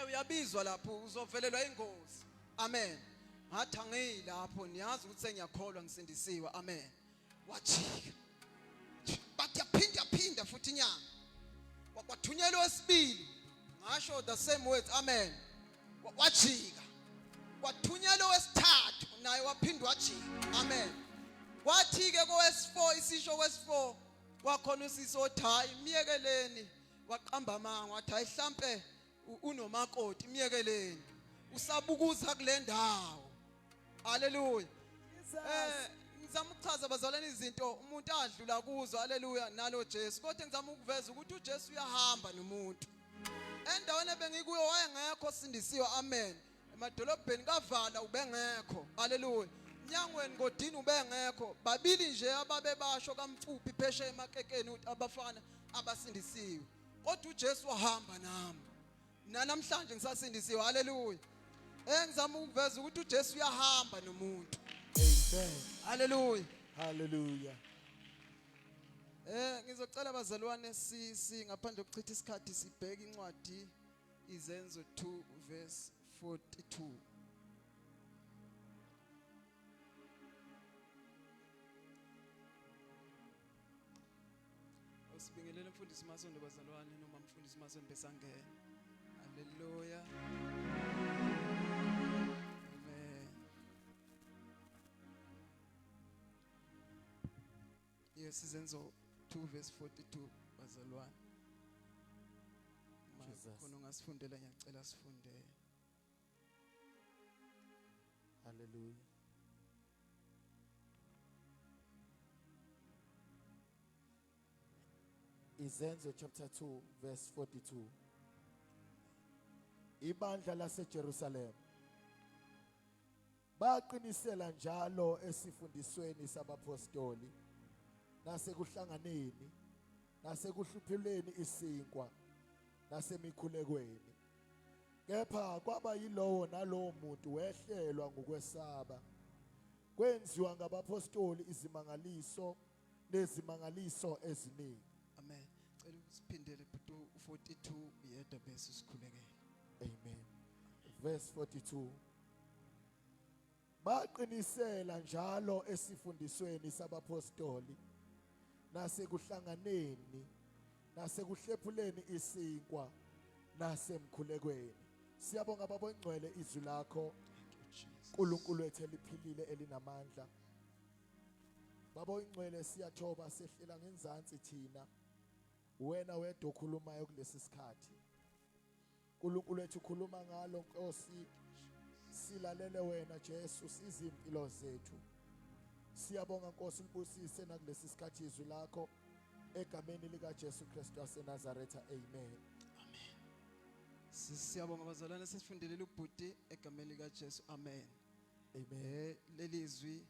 [SPEAKER 3] Uyabizwa lapho uzovelelwa ingozi. Amen. Ngathi angilapho niyazi ukuthi sengiyakholwa ngisindisiwe. Amen. Wajika. Bathi yaphinda futhi inyanga. Kwathunyelwa wesibili. Ngasho the same words. Amen. Wajika. Kwathunyelwa wesithathu naye waphindwa wajika. Amen. Kwathi ke kowes4 isisho wes4 kwakhona usisi othayi miyekeleni waqamba amanga wathi hayi mhlambe unomakoti miyekeleni usabukuza kule ndawo. Hallelujah. Ngizama ukuchaza abazalwane izinto umuntu adlula kuzo. Hallelujah. Nalo Jesu kodwa ngizama ukuveza ukuthi uJesu uyahamba nomuntu endaweni ebengikuyo wayengekho sindisiwe. Amen. Emadolobheni kavala ubengekho. Hallelujah. Nyangweni ngodini ubengekho. Babili nje ababe basho kamfuphi pheshe emakekeni ukuthi abafana abasindisiwe. Kodwa uJesu wahamba nami. Namhlanje ngisasindisiwe. Hallelujah. Ngizama ukuveza ukuthi uJesu uyahamba nomuntu.
[SPEAKER 5] Amen.
[SPEAKER 3] Hallelujah.
[SPEAKER 5] Hallelujah.
[SPEAKER 3] Ngizocela abazalwane ngaphandle kokuchitha isikhathi sibheke incwadi Izenzo 2 verse 42. Usibingelele mfundisi Masondo bazalwane noma mfundisi Masondo besangena. Hallelujah. Amen. Yes, Izenzo 2 verse 42 bazalwane.
[SPEAKER 5] Jesus.
[SPEAKER 3] Khona ungasifundela ngiyacela sifundele.
[SPEAKER 5] Hallelujah. Izenzo chapter 2 verse 42. Ibandla laseJerusalem baqinisela njalo esifundisweni sabapostoli nasekuhlanganeni nasekuhlupheleni isinkwa nasemikhulekweni. Kepha kwaba yilowo nalowo muntu wehlelwa ngokwesaba. Kwenziwa ngabapostoli izimangaliso nezimangaliso eziningi.
[SPEAKER 3] Amen. Cela usiphindele but 42 yedwa bese sikhulekele.
[SPEAKER 5] Amen. Verse 42. Baqinisela njalo esifundisweni sabapostoli nasekuhlanganeni nasekuhlephuleni isinkwa nasemkhulekweni. Siyabonga baba ngcwele izwi lakho. uNkulunkulu wethu eliphilile elinamandla. Baba ngcwele siyathoba sehlela ngenzansi thina. Wena wedwa okhulumayo kulesi sikhathi. uNkulunkulu wethu khuluma ngalo Nkosi. Silalele wena Jesu sizimpilo zethu. Siyabonga Nkosi ubusise nakulesi sikhathi izwi lakho egameni lika Jesu Kristu waseNazaretha. Amen.
[SPEAKER 3] Siyabonga abazalwane sesifundelele ubhuti egameni lika Jesu. Amen.
[SPEAKER 5] Amen.
[SPEAKER 3] Lelizwi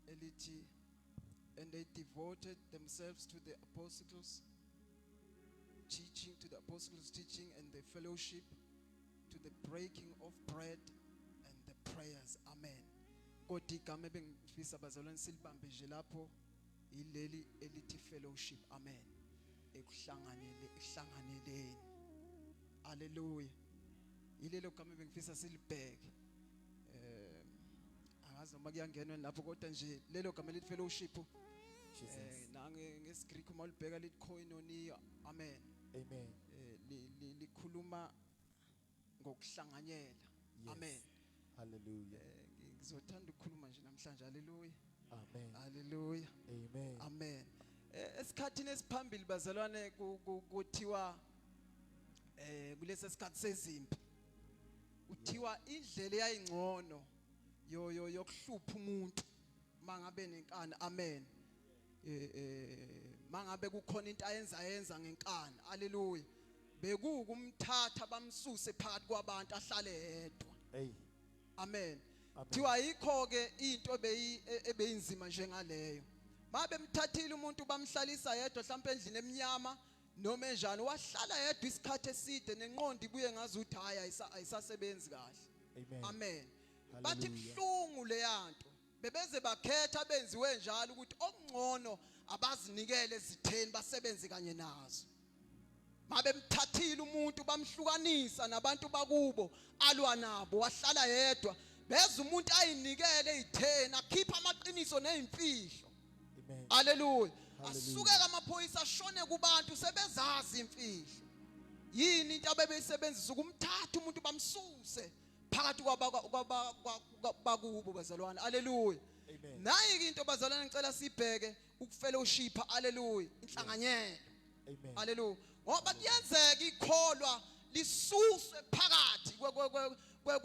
[SPEAKER 3] elithi and they devoted themselves to the apostles' teaching, and the fellowship, to the breaking of bread and the prayers. Amen. Kodwa igama ebengifisa abazalwane silibambe nje lapho ileli elithi fellowship. Amen. Ihlanganeleni. Hallelujah. Ilelo gama bengifisa silibheke. Angazi noma kuyangenwa lapho kodwa nje lelo gama lithi fellowship. Nange ngesiGreek uma ulibheka lithi koinonia. Amen.
[SPEAKER 5] Amen.
[SPEAKER 3] Likhuluma ngokuhlanganyela. Amen.
[SPEAKER 5] Hallelujah.
[SPEAKER 3] Ngizothanda ukukhuluma nje namhlanje. Hallelujah.
[SPEAKER 5] Amen.
[SPEAKER 3] Hallelujah.
[SPEAKER 5] Amen.
[SPEAKER 3] Amen. Esikhathini esiphambili bazalwane kuthiwa kulesi sikhathi sezimpi uthiwa indlela eyayingcono yokuhlupha umuntu mangabe nenkani. Amen. Mangabe kukhona into ayenza ngenkani. Hallelujah. Bekukumthatha bamsuse phakathi kwabantu ahlale yedwa.
[SPEAKER 5] Hey.
[SPEAKER 3] Amen. Thiwa yikho ke into ebeyinzima njengaleyo. Mabe mthathile umuntu bamhlalisa yedwa mhlawumbe endlini eminyama noma enjani wahlala yedwa isikhathi eside nenqondo ibuye ngazuthi hayi ayisasebenzi kahle. Amen. Bathi kuhlungu leyanto bebeze bakhetha benziwe njalo ukuthi okungcono abazinikele ezitheni basebenze kanye nazo. Mabe mthathile umuntu bamhlukanisa nabantu bakubo alwa nabo wahlala yedwa beza umuntu ayinikele ezitheni akhipha amaqiniso nezimfihlo. Hallelujah. Asuke amaphoyisa ashone kubantu sebezazi imfihlo. Yini into abebeyisebenzisa ukumthatha umuntu bamsuse phakathi kwabakubo bazalwane. Hallelujah. Nayi into bazalwane ngicela sibheke ukufellowship. Hallelujah. Inhlanganyelo.
[SPEAKER 5] Amen.
[SPEAKER 3] Hallelujah. Ngoba kuyenzeka ikholwa lisuswe phakathi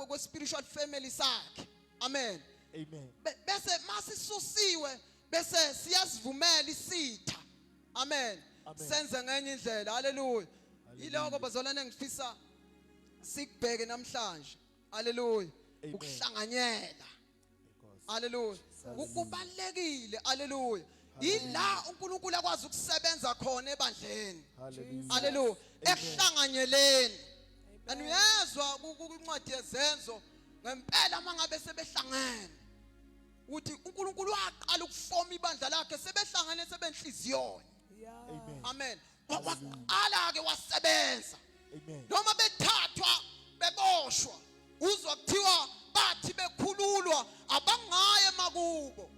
[SPEAKER 3] kwe spiritual family sakhe. Amen.
[SPEAKER 5] Amen.
[SPEAKER 3] Bese masisusiwe bese siyasivumela isitha. Amen. Senze ngenye indlela. Hallelujah. Yiloko bazalwane ngifisa sikubheke namhlanje. Hallelujah. Ukuhlanganyela. Hallelujah. Kubalekile. Hallelujah. Ila uNkulunkulu akwazi ukusebenza khona ebandleni. Hallelujah. Ekuhlanganyeleni. Aniyezwa kuncwadi yezenzo ngempela mangabe sebehlangene uthi uNkulunkulu waqala ukufoma ibandla lakhe sebehlangene sebenhliziyona. Amen. Waqala ke wasebenza. Noma bethathwa beboshwa uzwa kuthiwa bathi bekhululwa abangaye makubo.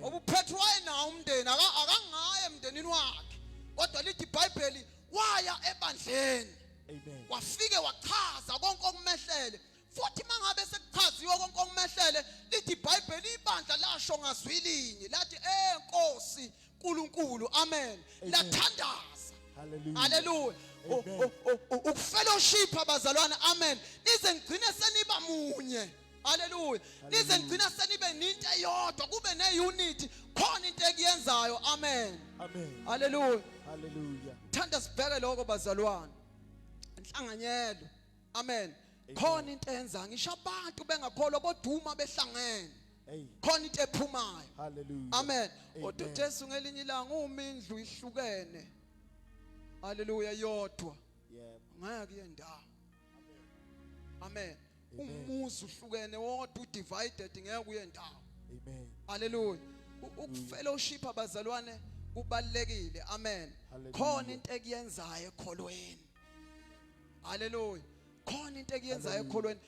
[SPEAKER 3] ObuPetru wayenawo umndeni akangaye emndenini wakhe kodwa lithi iBhayibheli waya ebandleni. Wafike wachaza konke okumehlele futhi mangabe sekuchaziwe konke okumehlele lithi iBhayibheli ibandla lasho ngazwi linye lathi Nkosi uNkulunkulu. Amen. Lathandaza. Hallelujah. Ukufellowship abazalwane. Amen. Nize ngigcine seniba munye. Hallelujah. Nize ngigcine senibe ninto eyodwa kube neunity khona into ekuyenzayo. Amen.
[SPEAKER 5] Amen.
[SPEAKER 3] Hallelujah.
[SPEAKER 5] Hallelujah.
[SPEAKER 3] Thanda sibheke lokho bazalwane. Inhlanganyelo. Amen. Khona into eyenza ngisho abantu bengakholwa kodwa uma behlangene khona into ephumayo.
[SPEAKER 5] Hallelujah.
[SPEAKER 3] Amen. Ujesu ngelinye ilanga umindlu ihlukene. Hallelujah yodwa. Ngeke kuyendawo. Amen. Umuzi uhlukene wodwa udivided ngeke uyendawo.
[SPEAKER 5] Amen.
[SPEAKER 3] Hallelujah. Ukufellowship abazalwane kubalekile. Amen. Khona into ekuyenzayo ekholweni. Hallelujah. Khona into ekuyenzayo ekholweni.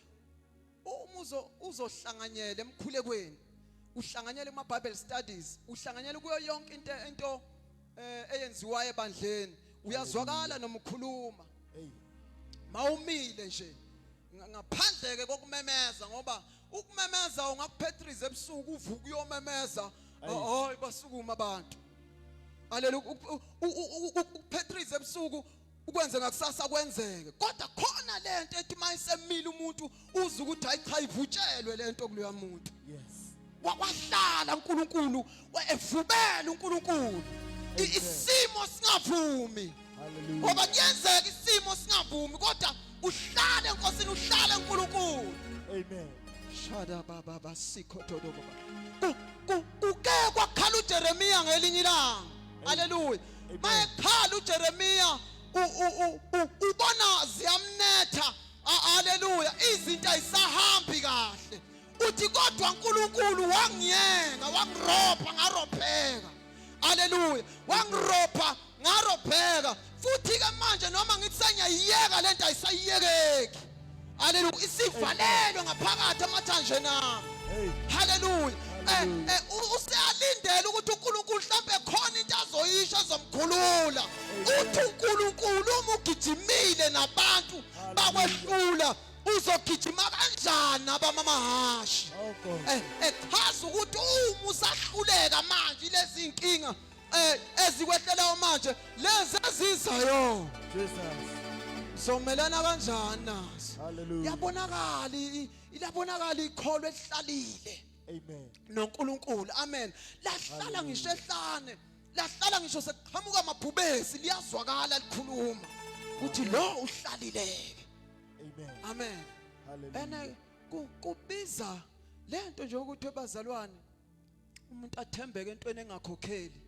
[SPEAKER 3] Uma uzohlanganyela emkhulekweni, uhlanganyela kuma Bible studies, uhlanganyela kuyo yonke into eyenziwayo ebandleni, uyazwakala noma ukhuluma. Mawumile nje ngaphandle ke kokumemeza ngoba ukumemeza ungakuphetriza ebusuku uvuka uyomemeza hayi basukuma abantu. Hallelujah. Ukuphetriza ebusuku ukwenze ngakusasa kwenzeke kodwa khona lento ethi mayisemile umuntu uza ukuthi hayi cha ivutshelwe lento kuloya muntu.
[SPEAKER 5] Yes.
[SPEAKER 3] Wahlala uNkulunkulu evubela uNkulunkulu isimo singavumi.
[SPEAKER 5] Hallelujah.
[SPEAKER 3] Ngoba kuyenzeka isimo singavumi kodwa uhlale enkosini uhlale uNkulunkulu.
[SPEAKER 5] Amen.
[SPEAKER 3] Shada baba basikhotodo baba. Uke kwakhala uJeremiya ngelinye ilanga. Hallelujah. Mayekhala uJeremiya ubona ziyamnetha. Hallelujah. Izinto ayisahambi kahle. Uthi kodwa uNkulunkulu wangiyeka wangiropha ngaropheka. Hallelujah. Wangiropha ngaropheka futhi ke manje noma ngithi sengiyayiyeka lento ayisayiyekeki haleluya isivalelwe ngaphakathi amathanje nami haleluya useyalindela ukuthi uNkulunkulu mhlambe khona into azoyisho ezomkhulula uthi uNkulunkulu uma ugijimile nabantu bakwehlula uzogijima kanjani abamamahashi echaza ukuthi uma usahluleka manje lezi inkinga ezikwehlelayo manje lezi ezizayo Jesus somelana kanjani nazo
[SPEAKER 5] Hallelujah.
[SPEAKER 3] Iyabonakala ikholo ehlalile
[SPEAKER 5] Amen.
[SPEAKER 3] noNkulunkulu amen lahlala ngisho ehlane lahlala ngisho sekuqhamuka amaphubesi liyazwakala likhuluma ukuthi lo uhlalileke
[SPEAKER 5] Amen.
[SPEAKER 3] amen
[SPEAKER 5] Hallelujah.
[SPEAKER 3] ene kubiza lento nje ukuthi ebazalwane umuntu athembeke entweni engakhokheli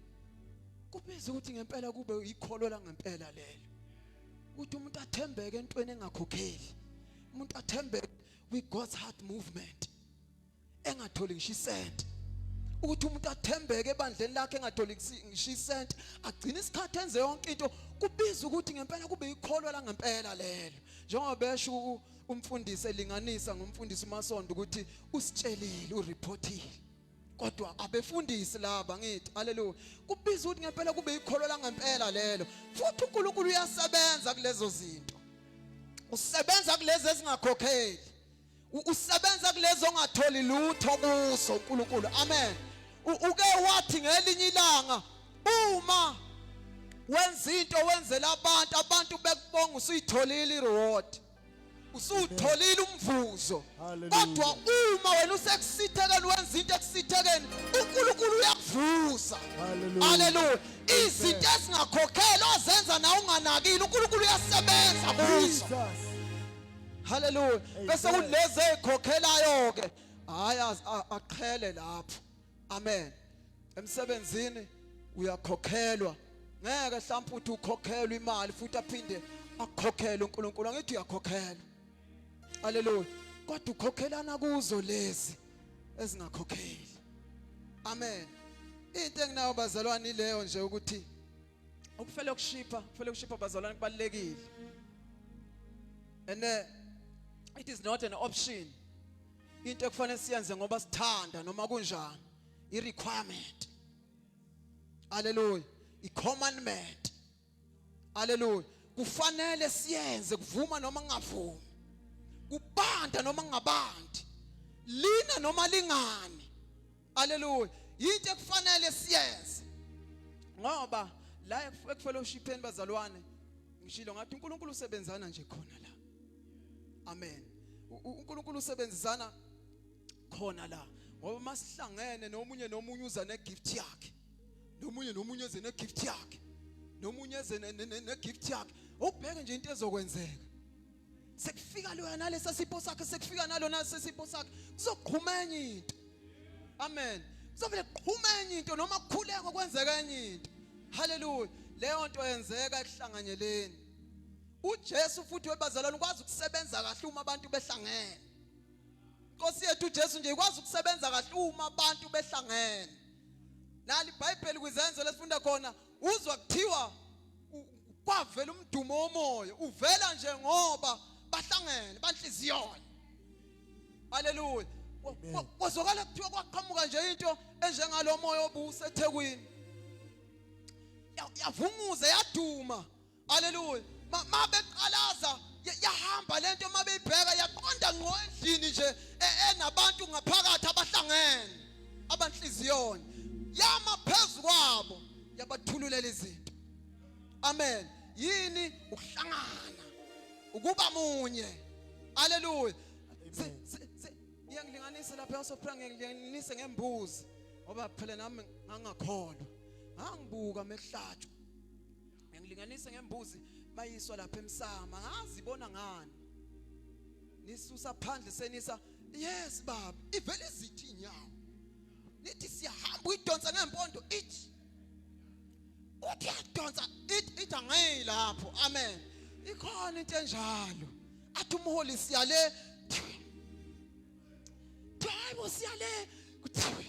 [SPEAKER 3] kubiza ukuthi ngempela kube ikholo la ngempela lelo ukuthi umuntu athembeke entweni engakhokheli umuntu athembeke with God's heart movement engatholi ngisho isent ukuthi umuntu athembeke ebandleni lakhe engatholi ngisho isent agcina isikhathi enze yonke into kubiza ukuthi ngempela kube ikholo la ngempela lelo njengoba besho umfundisi elinganisa ngumfundisi uMasondo ukuthi usitshelile ureportile kodwa abefundisi laba ngithi haleluya kubiza ukuthi ngempela kube ikholo la ngempela lelo futhi uNkulunkulu uyasebenza kulezo zinto usebenza kulezi ezingakhokheli usebenza kulezo ongatholi lutho kuso uNkulunkulu amen uke wathi ngelinye ilanga uma wenza into wenzela abantu bekubonga usuyitholile ireward usutholile umvuzo kodwa uma wena usekusithekeni wenza into ekusithekeni uNkulunkulu uyakuvuza haleluya izinto ezingakhokheli ozenza na unganakile uNkulunkulu uyasebenza kuzo haleluya bese kulezi ezikhokhelayo ke hayi aqhele lapho amen emsebenzini uyakhokhelwa ngeke mhlawumbe uthi ukhokhelwa imali futhi aphinde akukhokhele uNkulunkulu angithi uyakhokhelwa haleluya kodwa ukhokhelana kuzo lezi ezingakhokheli amen into enginayo bazalwane ileyo nje ukuthi ukufela ukushipha bazalwane kubalekile and it is not an option into ekufanele siyenze ngoba sithanda noma kunjani I requirement haleluya I commandment haleluya kufanele siyenze kuvuma noma ngavumi kubanda noma ngabandi lina noma lingani haleluya into ekufanele siyenze ngoba la ekufellowshipeni bazalwane ngishilo ngathi uNkulunkulu usebenzana nje khona la amen uNkulunkulu usebenzisana khona la ngoba masihlangene nomunye uza negift yakhe nomunye eze negift yakhe nomunye eze negift yakhe ubheke nje into ezokwenzeka sekufika lo yana lesa sipho sakhe sekufika nalona sesipho sakhe kuzoqhuma enye into amen kuzovele kuqhuma enye into noma kukhuleka kwenzeka enye into haleluya leyo nto yenzeka ekuhlanganyeleni uJesu futhi webazalwane ukwazi ukusebenza kahle uma abantu behlangene Nkosi yethu uJesu nje ikwazi ukusebenza kahle uma abantu behlangene nali iBhayibheli kwizenzo lesifunda khona uzwa kuthiwa kwavela umdumo womoya uvela nje ngoba bahlangene banhliziyona haleluya kwazokala kuthiwa kwaqhamuka nje into enjengalo moya obuse eThekwini yavunguza yaduma haleluya mabeqalaza yahamba lento mabeyibheka yaqonda ngqo endlini nje enabantu ngaphakathi abahlangene abanhliziyona yama phezulu kwabo yabathululela izinto amen yini ukuhlangana ukuba munye haleluya ngiyangilinganisa lapha yasophra ngiyangilinganise ngembuzi ngoba phela nami ngangakholwa ngangibuka mehlatshwa ngiyangilinganisa ngembuzi bayiswa lapha emsama ngazibona ngani nisusa phandle senisa yes baba ivele izithi inyawo nithi siyahamba uyidonsa ngempondo ithi uthi yadonsa ithi angeke lapho amen ikhona into enjalo athi umholi siyale hayibo siyale kuthiwe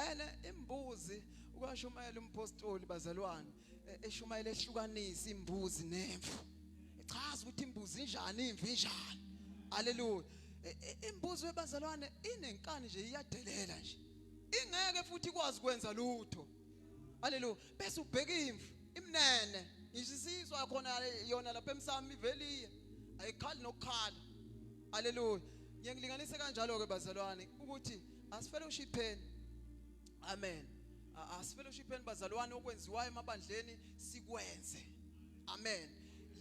[SPEAKER 3] ene imbuzi ukashumayela umpostoli bazalwane eshumayela ehlukanisa imbuzi nemvu. Echaza ukuthi imbuzi injani imvu injani. Haleluya. Imbuzi webazalwane inenkani nje iyadelela nje. Ingeke futhi ikwazi ukwenza lutho. Haleluya. Bese ubheka imvu imnene. Isizizwa khona yona lapha emsamo iveliye. Ayikhali nokukhala. Haleluya. Ngiyakulinganisa kanjalo ke bazalwane ukuthi asifellowshipheni. Amen. Asifellowshipheni bazalwane okwenziwayo emabandleni sikwenze. Amen.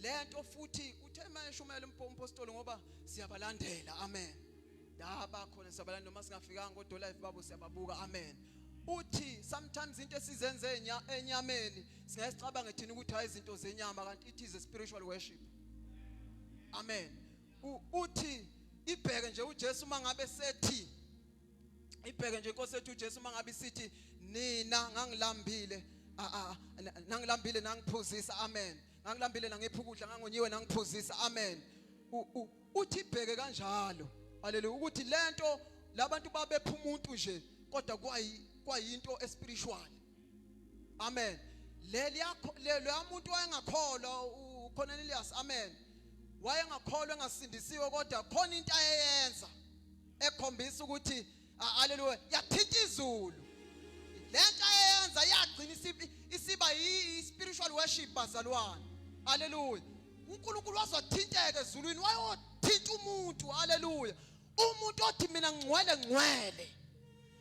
[SPEAKER 3] Lento futhi uthe mayeshumela umpostoli ngoba siyabalandela. Amen. Daba khona siyabalandela noma singafikanga kodwa life babo siyababuka. Amen. Uthi sometimes into esizenze enyameni singayicabanga thina ukuthi hayi izinto zenyama kanti it is a spiritual worship. Amen. Uthi ibheke nje uJesu mangabe sethi ibheke nje inkosi yethu uJesu mangabe sithi nina ngangilambile nangilambile nangiphuzisa. Amen. Ngangilambile nangipha ukudla ngangonyiwe nangiphuzisa. Amen. Uthi ibheke kanjalo. Haleluya. Ukuthi lento labantu babepha umuntu nje kodwa kwayinto espiritual. Amen. Leya muntu wayengakholwa uCornelius. Amen. Wayengakholwa engasindisiwe kodwa khona into ayeyenza ekhombisa ukuthi haleluya yathinta izulu. Lento ayeyenza yagcina isiba spiritual worship bazalwane. Haleluya. uNkulunkulu wazothinteka ezulwini wayothinta umuntu. Haleluya. Umuntu othi mina ngcwele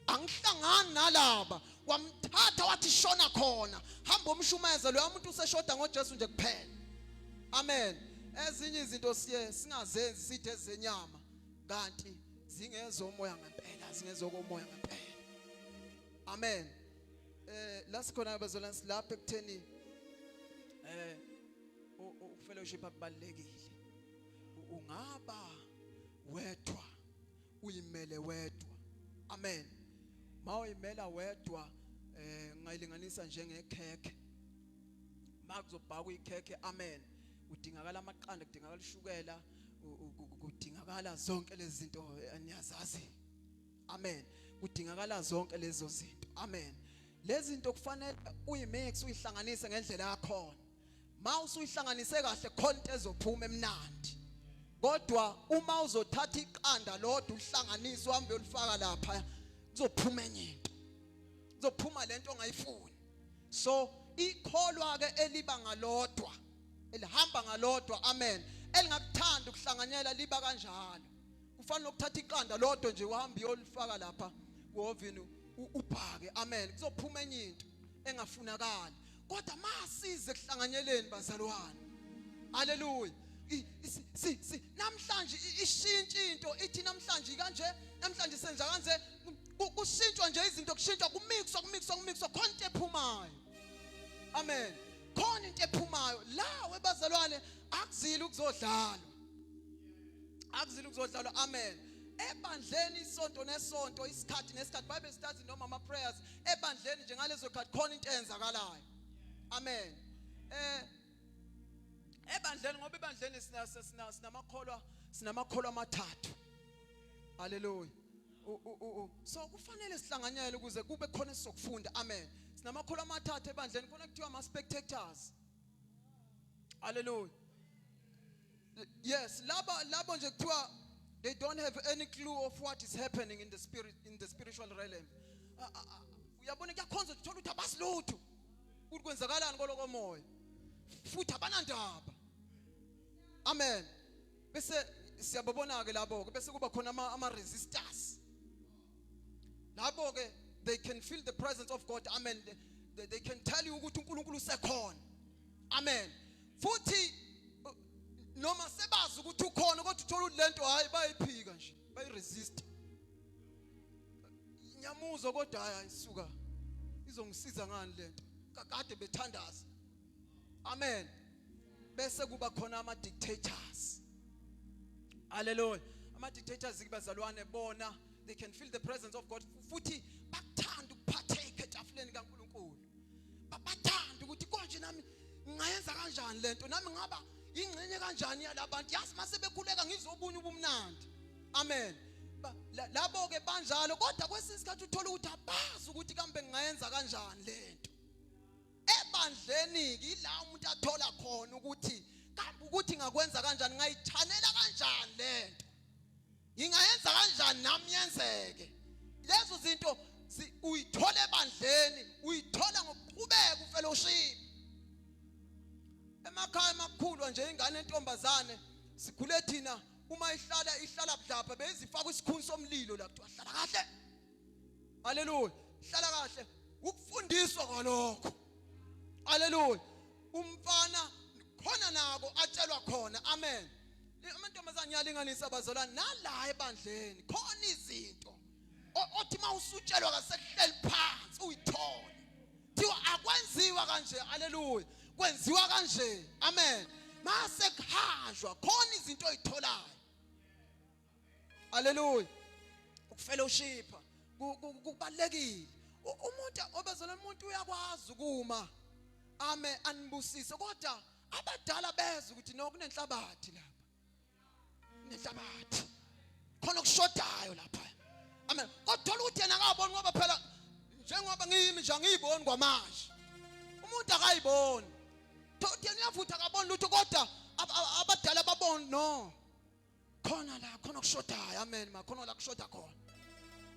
[SPEAKER 3] angihlangani nalaba wamthatha wathi shona khona hamba umshumeza lo muntu useshoda ngoJesu nje kuphela. Amen. Ezinye izinto siye singazenzi sithi ezenyama kanti zingezomoya ngempela zingezokomoya ngempela. Amen. Lasikhona bazalwane silapha ekutheni ufellowship akubalekile. Ungaba wedwa uyimele wedwa. Amen. Mawuyimela wedwa ngayilinganisa njengekhekhe. Makuzobhaka ikhekhe. Amen. Kudingakala amaqanda, kudingakala ushukela, kudingakala zonke lezi zinto aniyazazi. Amen. Kudingakala zonke lezo zinto. Amen. Lezi zinto kufanele uyimix uyihlanganise ngendlela yakho. Mawusuyihlanganise kahle khona into ezophuma emnandi. Kodwa uma uzothatha iqanda lodwa uhlanganise uhambe ulifaka lapha kuzophuma enye into. Kuzophuma lento ongayifuni. So ikholwa ke eliba ngalodwa elihamba ngalodwa. Amen. Elingakuthanda ukuhlanganyela liba kanjalo. Kufanele ukuthatha iqanda lodwa nje uhambe uyolifaka lapha kuovini ubhake. Amen. Kuzophuma enye into engafunakali. Kodwa masize kuhlanganyeleni bazalwane. Haleluya. Namhlanje ishintsha into ithi namhlanje kanje namhlanje senza kanje kushintshwa nje izinto kushintshwa kumixwa khona into ephumayo. Amen. Khona into ephumayo la webazalwane akuzile ukuzodlalwa. Akuzile ukuzodlalwa. Amen. Ebandleni isonto nesonto isikhathi nesikhathi Bible studies noma ama prayers ebandleni nje ngalezo khathi khona into enzakalayo. Amen. Ebandleni ngoba ebandleni sinamakholwa amathathu. Haleluya. So kufanele sihlanganyele ukuze kube khona esokufunda. Amen. Sinamakholwa amathathu ebandleni khona kuthiwa ama spectators. Haleluya. Yes, labo nje kuthiwa they don't have any clue of what is happening in the spiritual realm. Uyabona kuyakhonza uthola ukuthi abasilutho ukuthi kwenzakalani kolokomoya. Futhi abanandaba. Amen. Bese siyababona ke labo ke bese kuba khona ama resistors. Labo ke they can feel the presence of God. Amen. They can tell you ukuthi uNkulunkulu usekhona. Amen. Futhi noma sebazi ukuthi ukhona kodwa uthola lento hayi bayiphika nje bayiresist. Nyamuzo kodwa hayi isuka izongisiza ngani lento kade bethandaza. Amen. Bese kuba khona ama dictators. Hallelujah. Ama dictators bazalwane bona they can feel the presence of God. Futhi bakuthanda ukupartake etafuleni kaNkulunkulu. Bathanda ukuthi konje nami ngayenza kanjani lento nami ngaba ingcenye kanjani yalabantu yasi mase bekhuleka ngizobunye ubumnandi. Amen. Labo ke banjalo kodwa kwesinye isikhathi uthola ukuthi abazi ukuthi kambe ngayenza kanjani lento. ebandleni ila umuntu athola khona ukuthi kambe ukuthi ngakwenza kanjani ngayichanela kanjani lento ngingayenza kanjani nami yenzeke lezo zinto uyithola ebandleni uyithola ngokuqhubeka ufellowship emakhaya amakhulu nje ingane entombazane sikhule thina uma ihlala budlapha bezifaka isikhuni somlilo la kuthiwa hlala kahle haleluya hlala kahle ukufundiswa kwalokho haleluya umfana khona nako atshelwa khona amen amantombazane yalinganisa abazalwane nala ebandleni khona izinto othi mawusutshelwa kasehleli phansi uyithole thiwa akwenziwa kanje haleluya kwenziwa kanje amen mase kuhanjwa khona izinto oyitholayo haleluya ukufellowship kubalekile umuntu obazalwane umuntu uyakwazi ukuma amen anibusise kodwa abadala beza ukuthi no kunenhlabathi lapha nenhlabathi khona kushodayo lapha amen kodwa ukuthi yena akaboni ngoba phela njengoba ngiyimi nje angiyiboni kwamanje umuntu akayiboni thothi yena uyavutha akaboni lutho kodwa abadala baboni no khona la khona kushodayo amen makhona la kushoda khona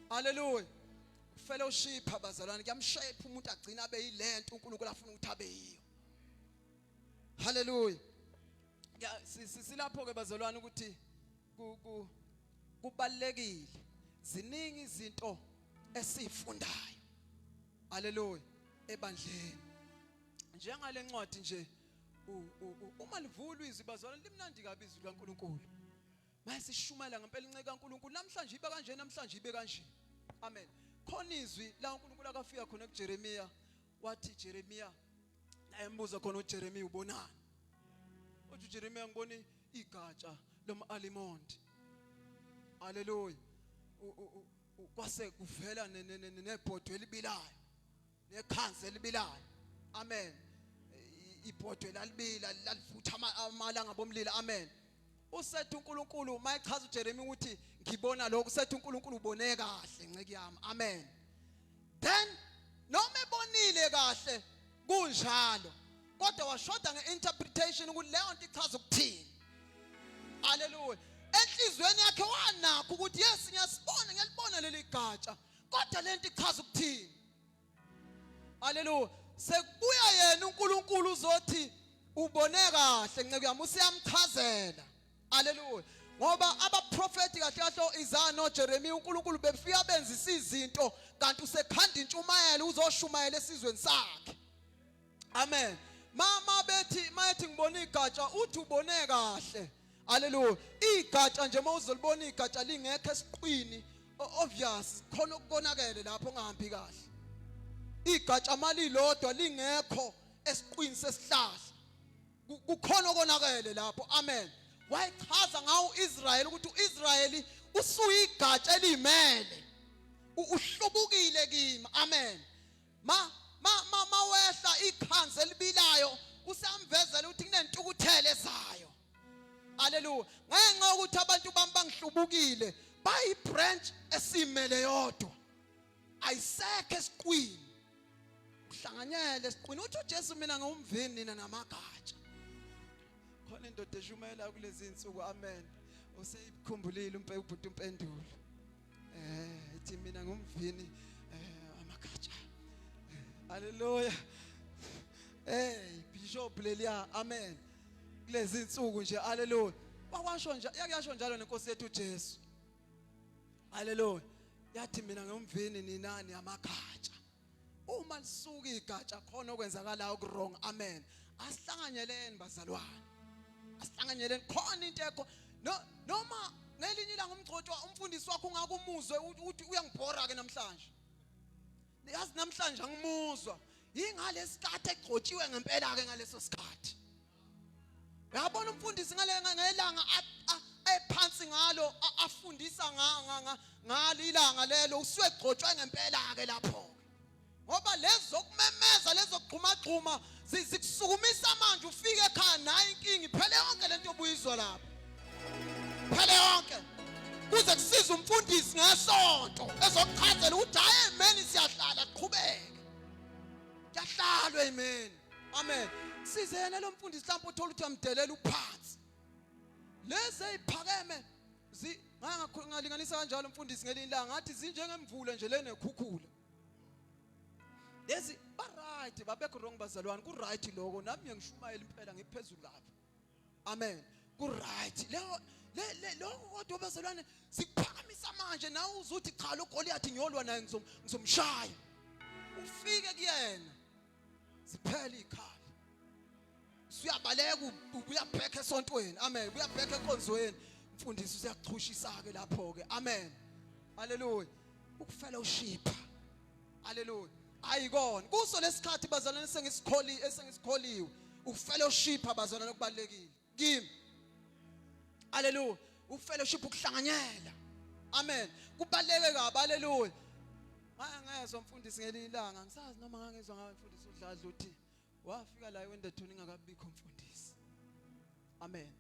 [SPEAKER 3] haleluya fellowship abazalwane kuyamshape umuntu agcina abe yilento uNkulunkulu afuna ukuthi abe yiyo haleluya silapho ke bazalwane ukuthi kubalekile ziningi izinto esifundayo haleluya ebandleni njengale ncwadi nje uma livulwa izwi bazalwane limnandi kabi izwi kaNkulunkulu mayisishumela ngempela inceke kaNkulunkulu namhlanje ibe kanje namhlanje ibe kanje amen khona izwi la uNkulunkulu akafika khona kuJeremiya wathi Jeremiya ayembuza khona uJeremiya ubonani uthi uJeremiya ngibona igatsha lom'alimondi haleluya kwase kuvela nebhodwe elibilayo nekhanze elibilayo amen ibhodwe lalibila lalivutha amalanga bomlilo amen usethi uNkulunkulu mayichaza uJeremiya ukuthi ngibona lokho usethi uNkulunkulu ubone kahle nceki yami amen then noma ebonile kahle kunjalo kodwa washoda ngeinterpretation ukuthi leyo nto ichaza ukuthini haleluya enhlizweni yakhe wanakho ukuthi yes ngiyasibona ngiyalibona leli gatsha kodwa lento ichaza ukuthini haleluya sekubuya yena uNkulunkulu uzothi ubone kahle nceki yami usiyamchazela haleluya ngoba abaprofeti kahle kahle Isaiah noJeremiya uNkulunkulu befika benzisa izinto kanti usekhanda intshumayelo uzoshumayela esizweni sakhe amen mama bethi mayethi ngibona igatsha uthi ubone kahle haleluya igatsha nje mawuzolibona igatsha lingekho esiqwini obvious khona ukubonakala lapho ungahambi kahle igatsha malilodwa lingekho esiqwini sesihlahla kukhona okonakele lapho amen wayichaza ngawo Israel ukuthi uIsrael usuyigatsha elimele uhlubukile kimi amen mawehla ikhanze elibilayo usamvezela ukuthi kunentukuthele zayo haleluya ngenxa ukuthi abantu bami bangihlubukile bayi branch esimele yodwa ayisekho esiqwini uhlanganyele esiqwini uthi uJesu mina ngumvini nina namagatsha khona indoda eshumayela kulezi insuku amen useyikhumbulile ubhuti umpendulo ithi mina ngumvini amagatsha haleluya bishop lelia amen kulezi insuku nje haleluya wakwasho nje yakuyasho njalo nenkosi yethu uJesu haleluya yathi mina ngumvini ninani amagatsha uma lisuka igatsha khona okwenzakalayo okurong amen asihlanganyeleni bazalwane asihlanganyeleni khona into ekho noma ngelinye ilanga umgcotshwa umfundisi wakho ungakumuzwe ukuthi uyangibhora ke namhlanje yazi namhlanje angimuzwa ingale sikhathi egcotshiwe ngempela ke ngaleso sikhathi yabona umfundisi ngelanga ephansi ngalo afundisa ngalilanga lelo usuke egcotshwe ngempela ke lapho ngoba lezo kumemeza lezo kuqhumaqhuma zikusukumisa manje ufike ekhaya nayo inkingi iphele yonke lento obuyizwa lapha phele yonke kuze kusiza umfundisi ngesonto ezokuchazela ukuthi hayi amen siyahlala qhubeke kuyahlalwa amen Amen. Size yena lo mfundisi mhlawumbe uthola ukuthi amdelela uphansi. Lezi eziphakeme ngalinganisa kanjalo mfundisi ngelinye ilanga ngathi zinjengemvula nje lene ekhukhula. Lezi ba right babekho wrong bazalwane ku right lokho nami ngishumayela impela ngiphezulu lapha. Amen. Ku right. Lokho kodwa bazalwane sikuphakamisa manje nawe uzuthi cha lo Goliath ngiyolwa naye ngizomshaya. Ufike kuyena. Siphela ikhaya. Siyabaleka uyabheka esontweni. Amen. Uyabheka enkonzweni. Mfundisi uyakuchushisa ke lapho ke. Amen. Hallelujah. Ukufellowship. Hallelujah. Ayikona. Kuso lesikhathi bazalwane esengisikholiwe. Ukufellowship abazalwane okubalekile. Kimi. Hallelujah. Ukufellowship ukuhlanganyela. Amen. Kubaleke kabi. Hallelujah. Ngayezwa mfundisi ngelinye ilanga ngisazi noma ngangezwa ngawe mfundisi uDladla uthi wafika la ewendathoni ngakabikho mfundisi. Amen.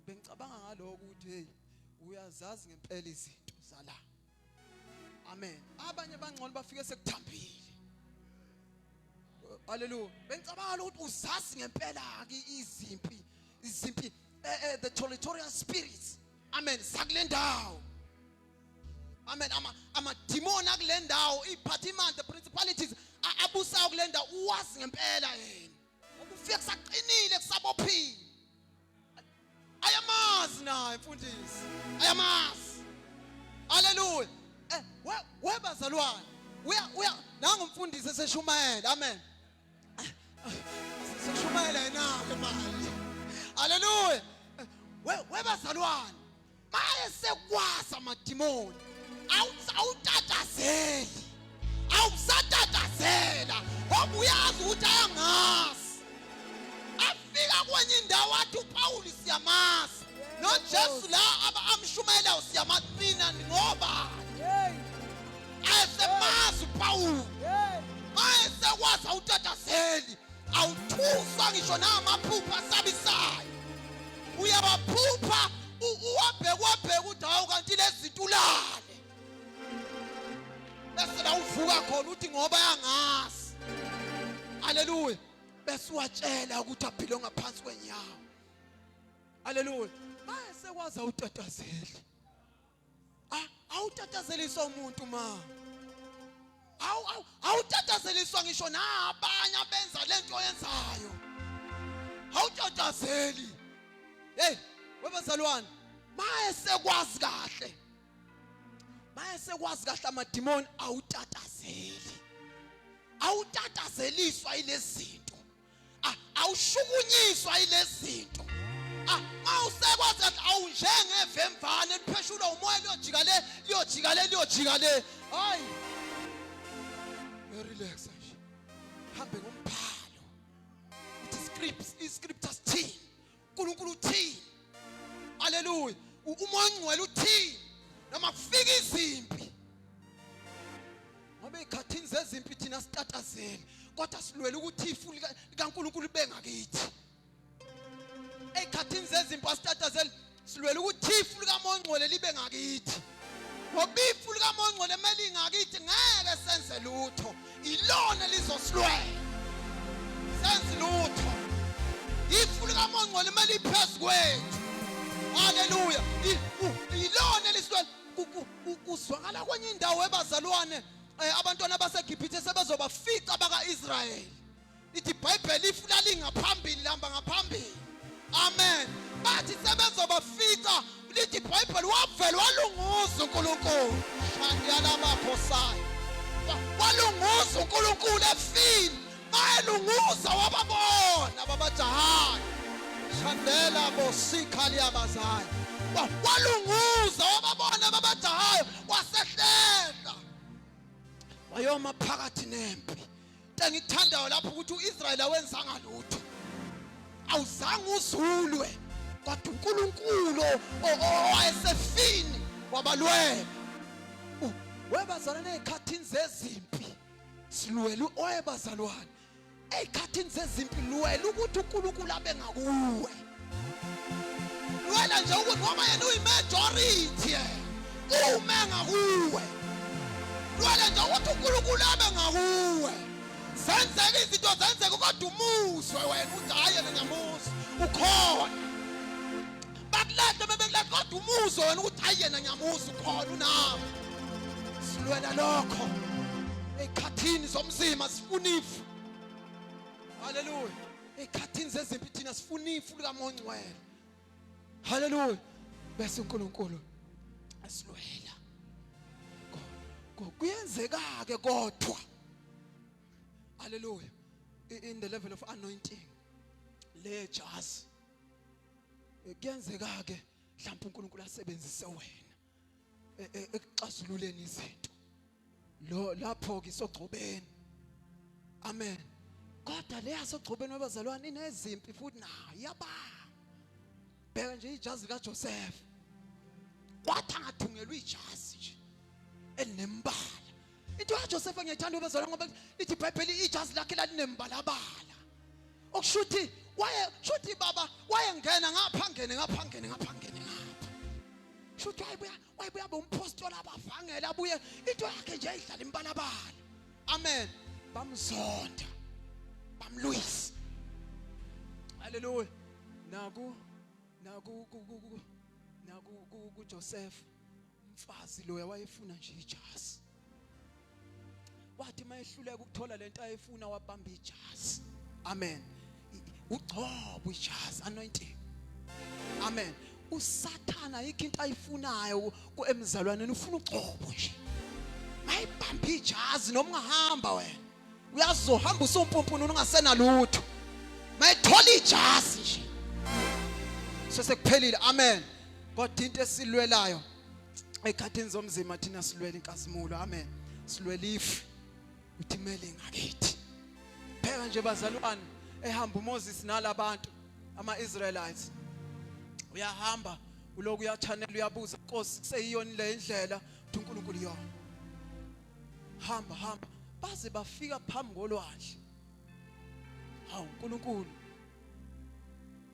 [SPEAKER 3] Bengicabanga ngaloko ukuthi hey uyazazi ngempela izinto zala. Amen. Abanye bangcono bafike sekuthambile. Hallelujah. Bengicabanga ukuthi uzazi ngempela ke izimpi the territorial spirits. Amen. Sakulendawo. Amen. Ama demon akulendawo iphathimani the principalities abusayo kulendawo uwazi ngempela yena. Ukufika kusaqinile kusabophile. Ayamazi naye mfundisi. Ayamazi. Hallelujah. Webazalwane. Uya nangu mfundisi eseshumayela. Amen. Seshumayela nawe manje. Hallelujah. Webazalwane. Maye sekwazi amademoni. Awutatazeli. Awusatatazela. Ngoba uyazi ukuthi ayangazi. Afika kwenye indawo athi uPaul siyamazi. NoJesu la amshumayela usiyamazi mina ngoba. Ayesemazi uPaul. Ayesekwazi awutatazeli. Awuthusa ngisho namaphupha asabisayo. Uyabaphupha uwabheka ukuthi hawu kanti lezinto ulale. Bese la uvuka khona uthi ngoba yangazi. Hallelujah. Bese uwatshela ukuthi aphile ngaphansi kwenyawo. Hallelujah. Mayesekwazi awutatazeli. Awutatazeliswa umuntu ma. Awutatazeliswa ngisho nabanye abenza lento oyenzayo. Awutatazeli. Hey, webazalwane, mayesekwazi kahle. Mayesekwazi kahle amademoni awutatazeli. Awutatazeliswa ilezinto. Awushukunyiswa ilezinto. Awusekwazi awunjengevemvane lipheshula umoya liyojika le. Hayi. Relax nje. Hambe ngomphalo. Scriptures team. uNkulunkulu uthini. Hallelujah. Umoya ongcwele uthini. Noma kufika izimpi. Ngoba ikhathini zezimpi thina sitatazeli. Kodwa silwela ukuthi ifu likaNkulunkulu bengakithi. Ekhathini zezimpi asitatazeli silwela ukuthi ifu likaMoya ongcwele libe ngakithi. Ngoba ifu likaMoya ongcwele emeli ngakithi ngeke senze lutho. Ilona lizosilwela. Senze lutho. Ifu likaMoya ongcwele emeli phezu kwethu. Hallelujah. Ilona lisilwela. Kuzwakala kwenye indawo ebazalwane abantwana baseGibhithe sebezobafica bakaIsrayeli. Ithi iBhayibheli ifuna lingaphambili lamba ngaphambili. Amen. Bathi sebezobafica lithi iBhayibheli wavela walunguza uNkulunkulu. Shandiyala abaphosana. Walunguza uNkulunkulu efini. Bayelunguza wababona babajahayo. Shandela bosikhali abazali. Walunguza wababona babajahayo wasehlela. Wayoma phakathi nempi. Ngithandayo lapho ukuthi uIsrayeli awenzanga lutho. Awuzange uzulwe kodwa uNkulunkulu owayesefini wabalwela. Webazalwane ezikhathini zezimpi silwela oyebazalwane. Ezikhathini zezimpi lwela ukuthi uNkulunkulu abe ngakuwe. Lwela nje ukuthi ngoba yena uyimajority ume ngakuwe. Lwela nje ukuthi uNkulunkulu abe ngakuwe. senzeka izinto zenzeka kodwa umuswe wena uthi hayi nyamusa ukhona bakulahle bebekulahle kodwa umuzwe wena uthi hayi yena nyamusa ukhona unawo silwela lokho ekhathini zomzima sifuna ifu haleluya ekhathini zezimpi thina sifuna ifu likaMongcwele haleluya bese uNkulunkulu asilwela kuyenzeka ke kodwa haleluya in the level of anointing le jazi kuyenzeka ke mhlawumbe uNkulunkulu asebenzise wena ekuxazululeni izinto lo lapho ke sogcobeni amen kodwa le yasogcobeni wabazalwane inezimpi futhi nayo yaba bheka nje ijazi kaJoseph kwathi angathungelwa ijazi nje elinembala into kaJoseph ngiyithanda ubazalwane ngoba ithi iBhayibheli ijazi lakhe lalinembalabala okushuthi shuthi baba wayengena ngapha shuthi wayebuya bomphostoli abavangela abuye into yakhe nje idlala imbalabala amen bamzonda bamlwisa haleluya naku Joseph umfazi lo wayefuna nje ijazi wathi mayehluleka ukuthola lento ayefuna wabamba ijazi amen ugcobo ijazi anointing amen usathana yikho into ayifunayo kuemzalwaneni ufuna ugcobo nje mayibamba ijazi noma ungahamba wena uyazohamba usompumpunu ungasena lutho mayithola ijazi nje sesekuphelile amen kodwa into esilwelayo ekhathini zomzima thina silwela inkazimulo amen silwela ifu uthi mele ngakithi phela nje bazalwane ehamba uMoses nalabantu ama-Israelites uyahamba uloku uyachanela uyabuza Nkosi kuseyiyona le indlela uthi uNkulunkulu yona hamba baze bafika phambi kolwandle hawu uNkulunkulu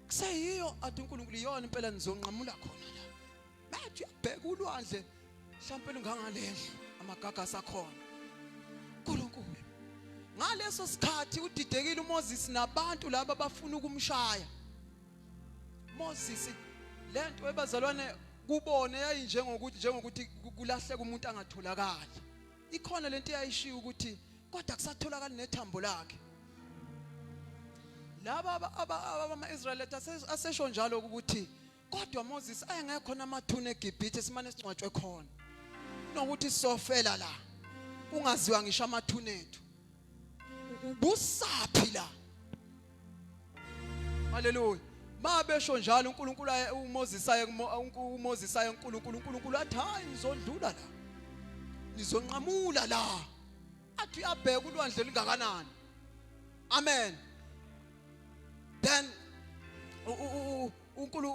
[SPEAKER 3] kuseyiyo athi uNkulunkulu yona impela nizonqamula khona la bathi uyabheka ulwandle mhlawumbe lungangalendlu amagaga asakhona uNkulunkulu ngaleso sikhathi udidekile uMoses nabantu laba bafuna ukumshaya Moses lento ebazalwane kubone njengokuthi kulahleka umuntu angatholakali ikhona lento eyayishiya ukuthi kodwa kusatholakala nethambo lakhe laba ama-Israelites asesho njalo ukuthi kodwa Moses ayengekho namathuna eGibhithe simane singcwatshwe khona nokuthi sofela la ungaziwa ngisho amathuna ethu ubusaphi la haleluya babesho njalo uNkulunkulu uMoses aye uNkulunkulu athi hayi nizondlula la nizonqamula la athi uyabheka ulwandle lingakanani amen then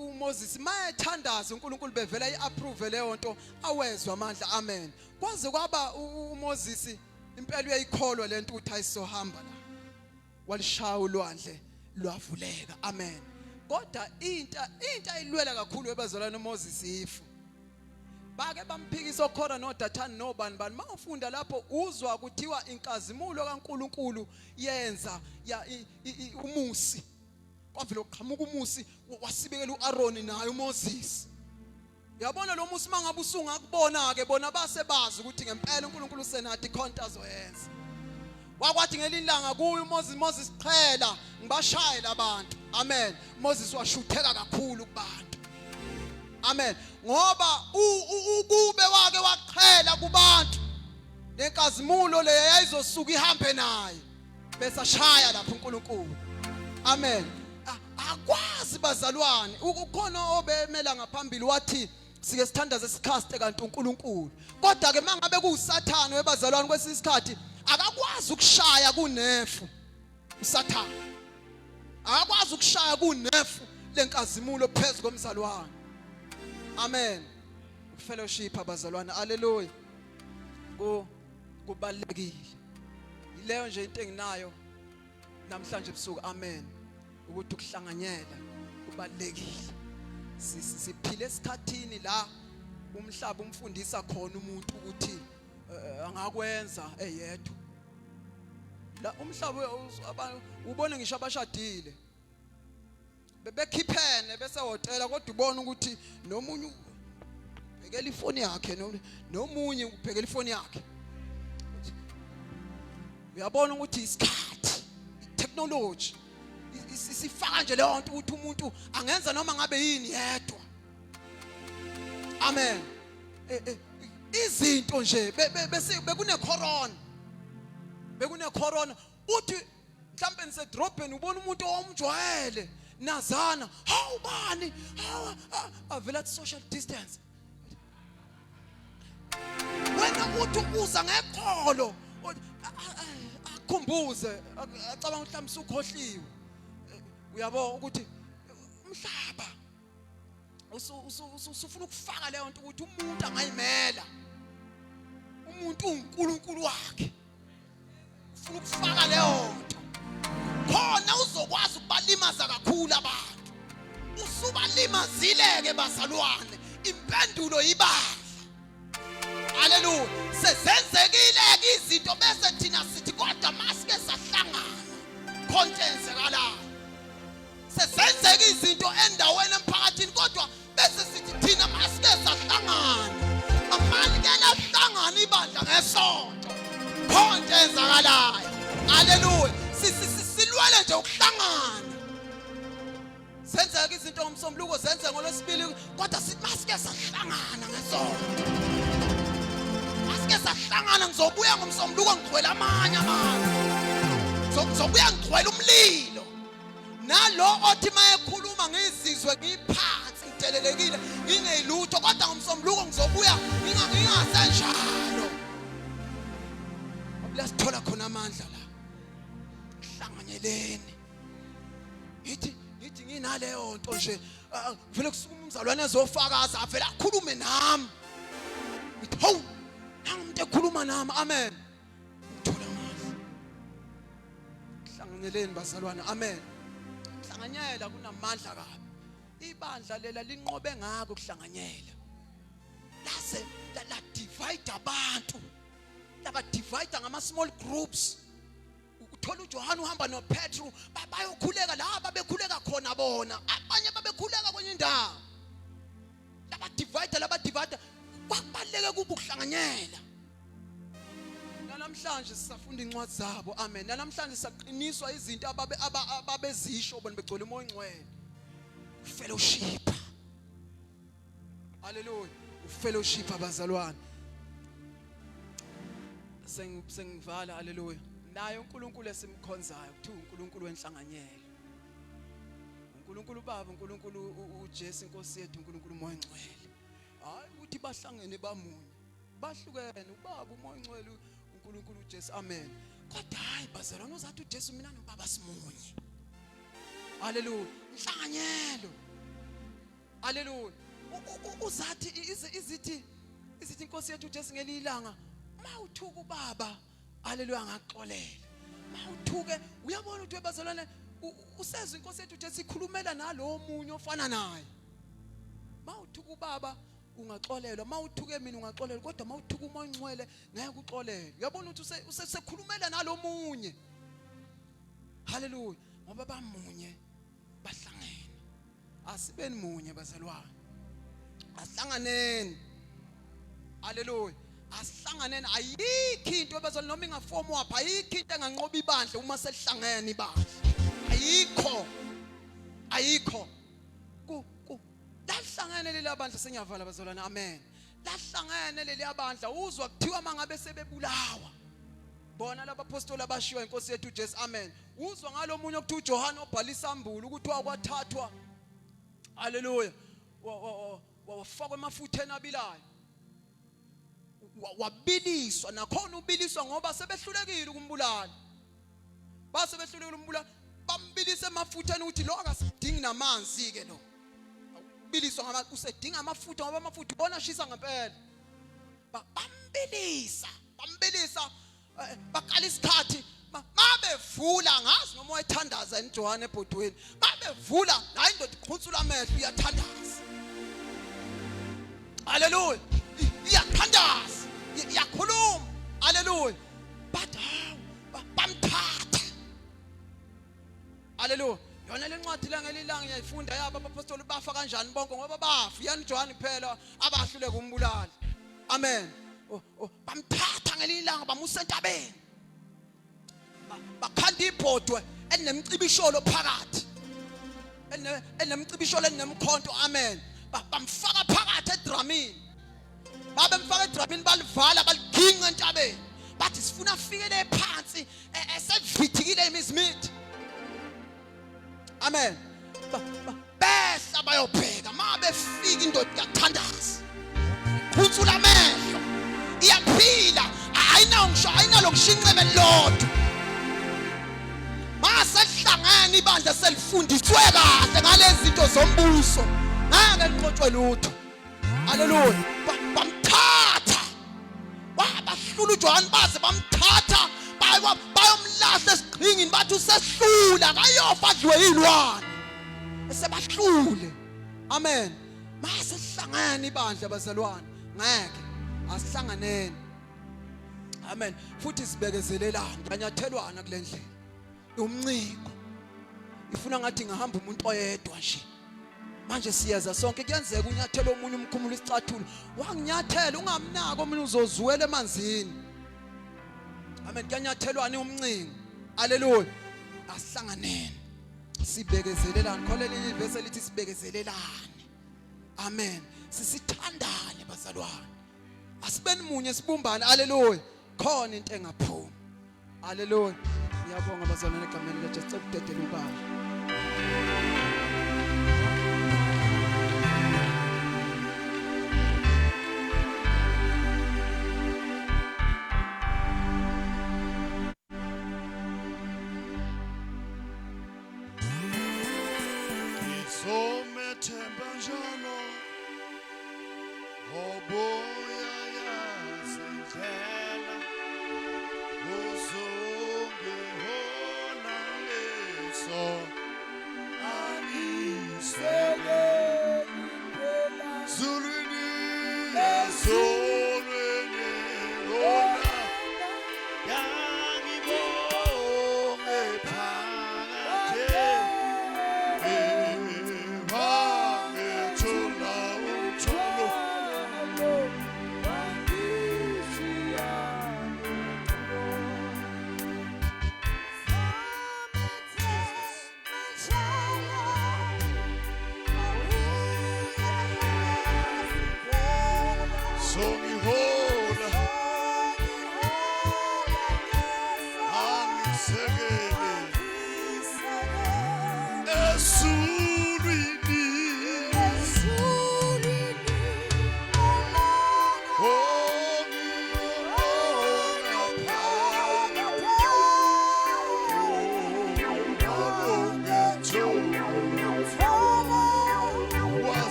[SPEAKER 3] uMoses mayethandaza uNkulunkulu bevela iapprove leyo nto awezwa amandla amen kwaze kwaba uMoses impela uyayikholwa lento uthi ayisohamba la walishaya ulwandle lwavuleka amen kodwa into ayilwela kakhulu ebazalwane uMoses ifu bake bamphikisa okhona noDathani nobani mawufunda lapho uzwa kuthiwa inkazimulo kaNkulunkulu yenza umusi kwavela uqhamuka umusi wasibekela uAaron naye uMoses yabona lo musi mangabe usungakubona ke bona basebazi ukuthi ngempela uNkulunkulu usenathi khonto azoyenza wakwathi ngelilanga kuyo Moses qhela ngibashayela abantu amen Moses washutheka kakhulu kubantu amen ngoba ukube wake waqhela kubantu lenkazimulo le yayizosuka ihambe naye bese ashaya lapho uNkulunkulu amen akwazi bazalwane ukhona obemela ngaphambili wathi sike sithandaze sikhaste kanti uNkulunkulu kodwa ke mangabe kuusathane webazalwane kwesisikhathi akakwazi ukushaya kunefu usathane akakwazi ukushaya kunefu lenkazimulo phezulu komzalwane amen fellowship abazalwane haleluya kubalekile ileyo nje into enginayo namhlanje ebusuku amen ukuthi ukuhlanganyela kubalekile siphile esikhathini la umhlaba umfundisa khona umuntu ukuthi angakwenza eyedwa la umhlaba ubone ngisho abashadile bebekhiphene bese hotela kodwa ubona ukuthi nomunye ubhekela ifoni yakhe nomunye ubhekela ifoni yakhe. Uyabona ukuthi isikhathi technology isifaka nje leyo nto ukuthi umuntu angenza noma ngabe yini yedwa. Amen. Izinto nje bese bekune corona uthi mhlambe nisedrobheni ubona umuntu owamjwayele nazana hawu bani avela social distance wena uthi uza ngekholo akhumbuze acabanga mhlawumbe usukhohliwe. Uyabona ukuthi umhlaba usufuna ukufaka leyo nto ukuthi umuntu angayimela, umuntu uNkulunkulu wakhe ufuna ukufaka leyo nto khona uzokwazi ukubalimaza kakhulu abantu. Usubalimazile ke bazalwane, impendulo ibala. Haleluya. Sezenzekile ke izinto bese thina sithi kodwa masike sahlangana kontenzekala. Sezenzeke izinto endaweni emphakathini kodwa bese sithi thina masike sahlangana. Amani ke lahlangana ibandla ngesonto kontenzekalayo. Haleluya. Silwele nje ukuhlangana. Senzeke izinto ngomsombuluko zenze ngolwesibili kodwa sithi masike sahlangana ngesonto. Masike sahlangana ngizobuya ngomsombuluko ngigcwele amanye amanzi. Ngizobuya ngigcwele umlilo. Nalo othi mayekhuluma ngizizwe ngiphansi ngitelelekile ngingeyilutho kodwa ngomsombuluko ngizobuya ngingasenjalo. Ablasithola khona amandla la. Hlanganyeleni. Yithi nginaleyo nto nje vele kusuka umzalwane ezofakaza avela akhulume nami. Ngithi hawu nangumuntu ekhuluma nami. Amen. Ngithola amandla. Hlanganyeleni bazalwane. Amen. Hlanganyela kunamandla kabi. Ibandla lela linqobe ngako ukuhlanganyela. Lase la divide abantu. Laba divide ngama small groups. Uthola uJohane uhamba noPetru bayokhuleka laba bekhuleka khona bona. Abanye babekhuleka kwenye indawo. Laba divide kwabaleke kuba ukuhlanganyela. Namhlanje sisafunda incwadi zabo. Amen. Namhlanje siyaqiniswa izinto ababezisho bona begcwele umoya ongcwele. Fellowship. Hallelujah. Fellowship abazalwane. Sengivala. Hallelujah. Naye uNkulunkulu esimkhonzayo kuthiwa uNkulunkulu wenhlanganyelo. uNkulunkulu Baba, uNkulunkulu uJesu Inkosi yethu, uNkulunkulu umoya ongcwele. Hayi ukuthi bahlangene bamunye. Bahlukene uBaba umoya ongcwele uNkulunkulu uJesu. Amen. Kodwa hayi bazalwane uzathi uJesu mina noBaba simunye. Hallelujah. Inhlanganyelo. Hallelujah. Uzathi izithi Inkosi yethu uJesu ngelilanga mawuthuka uBaba. Hallelujah ngaxolela. Mawuthuke uyabona ukuthi bazalwane usezwe Inkosi yethu uJesu ikhulumela nalo omunye ofana naye. Mawuthuka uBaba ungaxolelwa, mawuthuke mina ungaxolelwa, kodwa mawuthuka umoya ongcwele ngeke uxolelwe. Uyabona ukuthi usekhulumela nalomunye. Hallelujah. Ngoba bamunye bahlangene. Asibeni munye bazalwane. Asihlanganeni. Hallelujah. Asihlanganeni. Ayikho into bazalwane noma ingafomu wapha, ayikho into enganqoba ibandla uma selihlangene ibandla. Ayikho. Lahlangene leli bandla sengiyavala bazalwane. Amen. Lahlangene leli bandla uzwa kuthiwa mangabe sebebulawa. Bona laba apostoli abashiwa Inkosi yethu uJesu. Amen. Uzwa ngalomunye okuthi uJohane obhala isambulo ukuthi wakwathathwa. Hallelujah. Wafakwa emafutheni abilayo. Wabiliswa nakhona ubiliswa ngoba sebehlulekile ukumbulala. Base behlulekile ukumbulala bambilisa emafutheni ukuthi lo akasidingi namanzi ke lo. Biliswa ngaba usedinga amafutha ngoba amafutha bona shisa ngempela. Bambilisa baqala isikhathi mabevula ngazi noma wayethandaza eNjohane ebhodweni. Mabevula la indoda iqhutsula amehlo iyathandaza. Hallelujah. Iyathandaza. Iyakhuluma. Hallelujah. But bamthatha haleluya yona lencwadi la ngelilanga ngiyayifunda yabo abapostoli bafa kanjani bonke ngoba bafa yani John phela abahluleka umbulala amen bamthatha ngelilanga bamusa entabeni bakhanda ibhodwe elinemcibisholo phakathi enemcibisholo enemkhonto amen bamfaka phakathi edramini babemfaka edramini balivala baliginqa entabeni bathi sifuna afikele phansi esevithikile imizimithi amen behla bayobheka mabefika indoda yakuthandaza phuthula amehlo iyaphila ayinalokushinqebe lodwa masehlangene ibandla selifundiswe kahle ngalezi zinto zombuso ngeke liqoqwe lutho haleluya bamthatha wabahlula uJohn baze bamthatha bayomlahla esiqhingini bathi usehlula kayofa adliwe yilwane esebahlule amen masehlangene ibandla bazalwane ngeke asihlanganeni amen futhi sibekezelelana kanyathelwana kule ndlela umnciko ifuna ngathi ngahamba umuntu oyedwa nje manje siyeza sonke kuyenzeka unyathelo omunye umkhumulo isicathulo wanginyathela ungamnaka omunye uzozuwela emanzini amen kuyanyathelwana umnciko haleluya asihlanganeni sibekezelelana khona lelinye ivesi elithi sibekezelelane amen sisithandane bazalwane asibeni munye sibumbane haleluya khona into engaphumi haleluya ngiyabonga bazalwane egameni leJesu cela udedele ubaba
[SPEAKER 1] Somethemba njalo oboya yazindlela uzonge hona leso anisele zuluni solweni hona yangibonge phakathe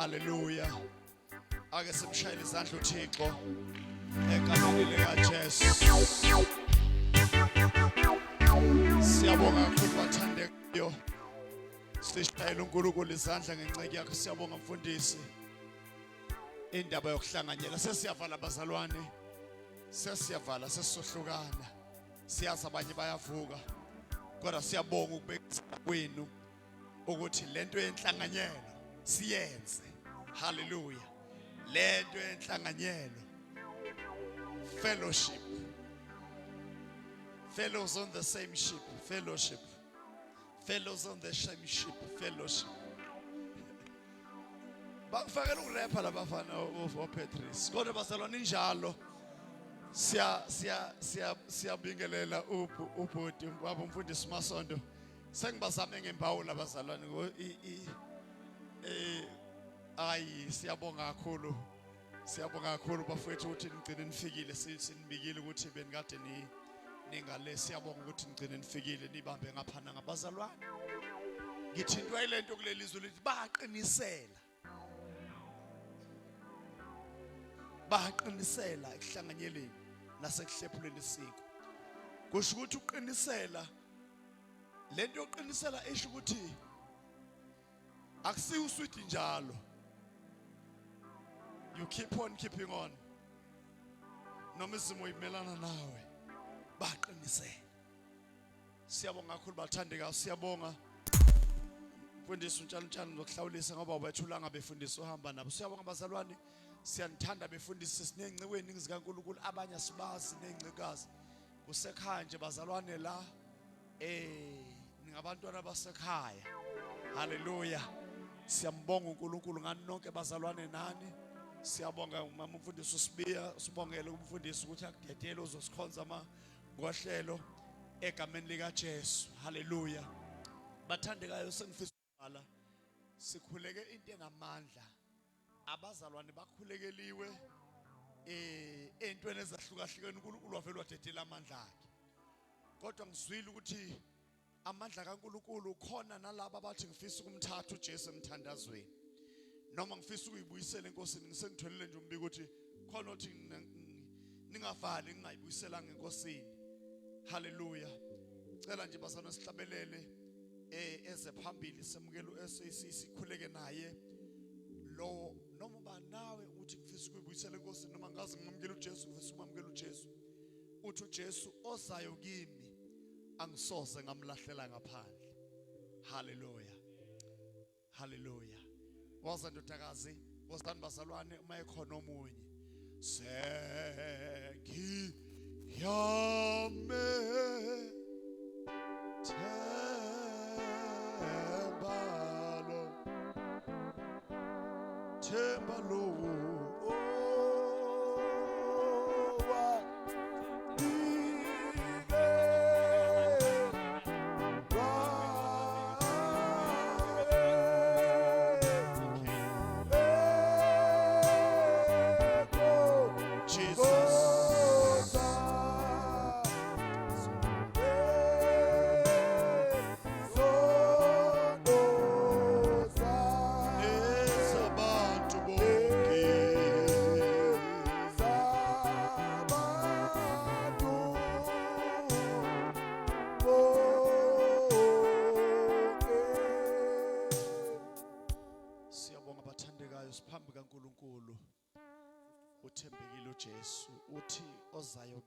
[SPEAKER 1] Hallelujah. Ake simshayele izandla uThixo egameni likaJesu. Siyabonga kakhulu bathandekiyo. Sishayela uNkulunkulu izandla ngenceke yakhe. Siyabonga mfundisi. Indaba yokuhlanganyela sesiyavala bazalwane. Sesiyavala sesisohlukana. Siyazi abanye bayavuka. Kodwa siyabonga ukubekisa kwenu ukuthi lento yenhlanganyelo siyenze. Hallelujah. Lento yenhlanganyelo. Fellowship. Fellows on the same ship. Fellowship. Fellows on the same ship. Fellowship. Bakufakela ukurepha labafana oPetrus. Kodwa bazalwane njalo. Siyabingelela ubhuti wabo umfundisi Masondo. Sengibazame ngempawu labazalwane siyabonga kakhulu. Siyabonga kakhulu bafethu ukuthi nigcine nifikile sinibikile ukuthi benikade ningale. Siyabonga ukuthi nigcine nifikile nibambe ngaphana ngabazalwane. Ngithintwa ilento kulelizwe lithi baqinisela. Baqinisela ekuhlanganyeleni nasekuhlephuleni isiko. Kusho ukuthi uqinisela lento yoqinisela esho ukuthi akusiyo uswiti njalo. You keep on keeping on. Noma izimo imelana nawe. Baqinisela. Siyabonga kakhulu bathandekayo. Siyabonga mfundisi Ntshalintshali ngokuhlawulisa ngoba ubethulanga befundisi ohamba nabo. Siyabonga bazalwane. Siyanithanda befundisi sinengciweni zikaNkulunkulu abanye sibazi nengcikazi. Kusekhaya nje bazalwane la ningabantwana basekhaya. Hallelujah. Siyambonga uNkulunkulu ngani nonke bazalwane nani. Siyabonga umama umfundisi uSibiya sibongele umfundisi ukuthi akudedele uzosikhonza ngohlelo egameni lika Jesu. Hallelujah. Bathandekayo sengifisa ukubala sikhuleke into engamandla. Abazalwane bakhulekeliwe entweni ezahlukahlukene uNkulunkulu wavela wadedela amandla akhe. Kodwa ngizwile ukuthi amandla kaNkulunkulu khona nalabo abathi ngifisa ukumthatha uJesu emthandazweni. Noma ngifisa ukuyibuyisela enkosini ngisengitholile nje umbiko ukuthi khona uthi ningavali ngingayibuyisela ngenkosini. Hallelujah. Cela nje bazalwane sihlabelele eze phambili semukelo sikhuleke naye lo noma banawe uthi ngifisa ukuyibuyisela enkosini noma ngazi ngamukela uJesu ngifisa ukumamukela uJesu. Uthi uJesu ozayo kimi angisoze ngamlahlela ngaphandle. Hallelujah. Hallelujah. Waza ndodakazi, wozani bazalwane uma ekhona omunye. Sengi yame tembalo uthembekile uJesu uthi ozayo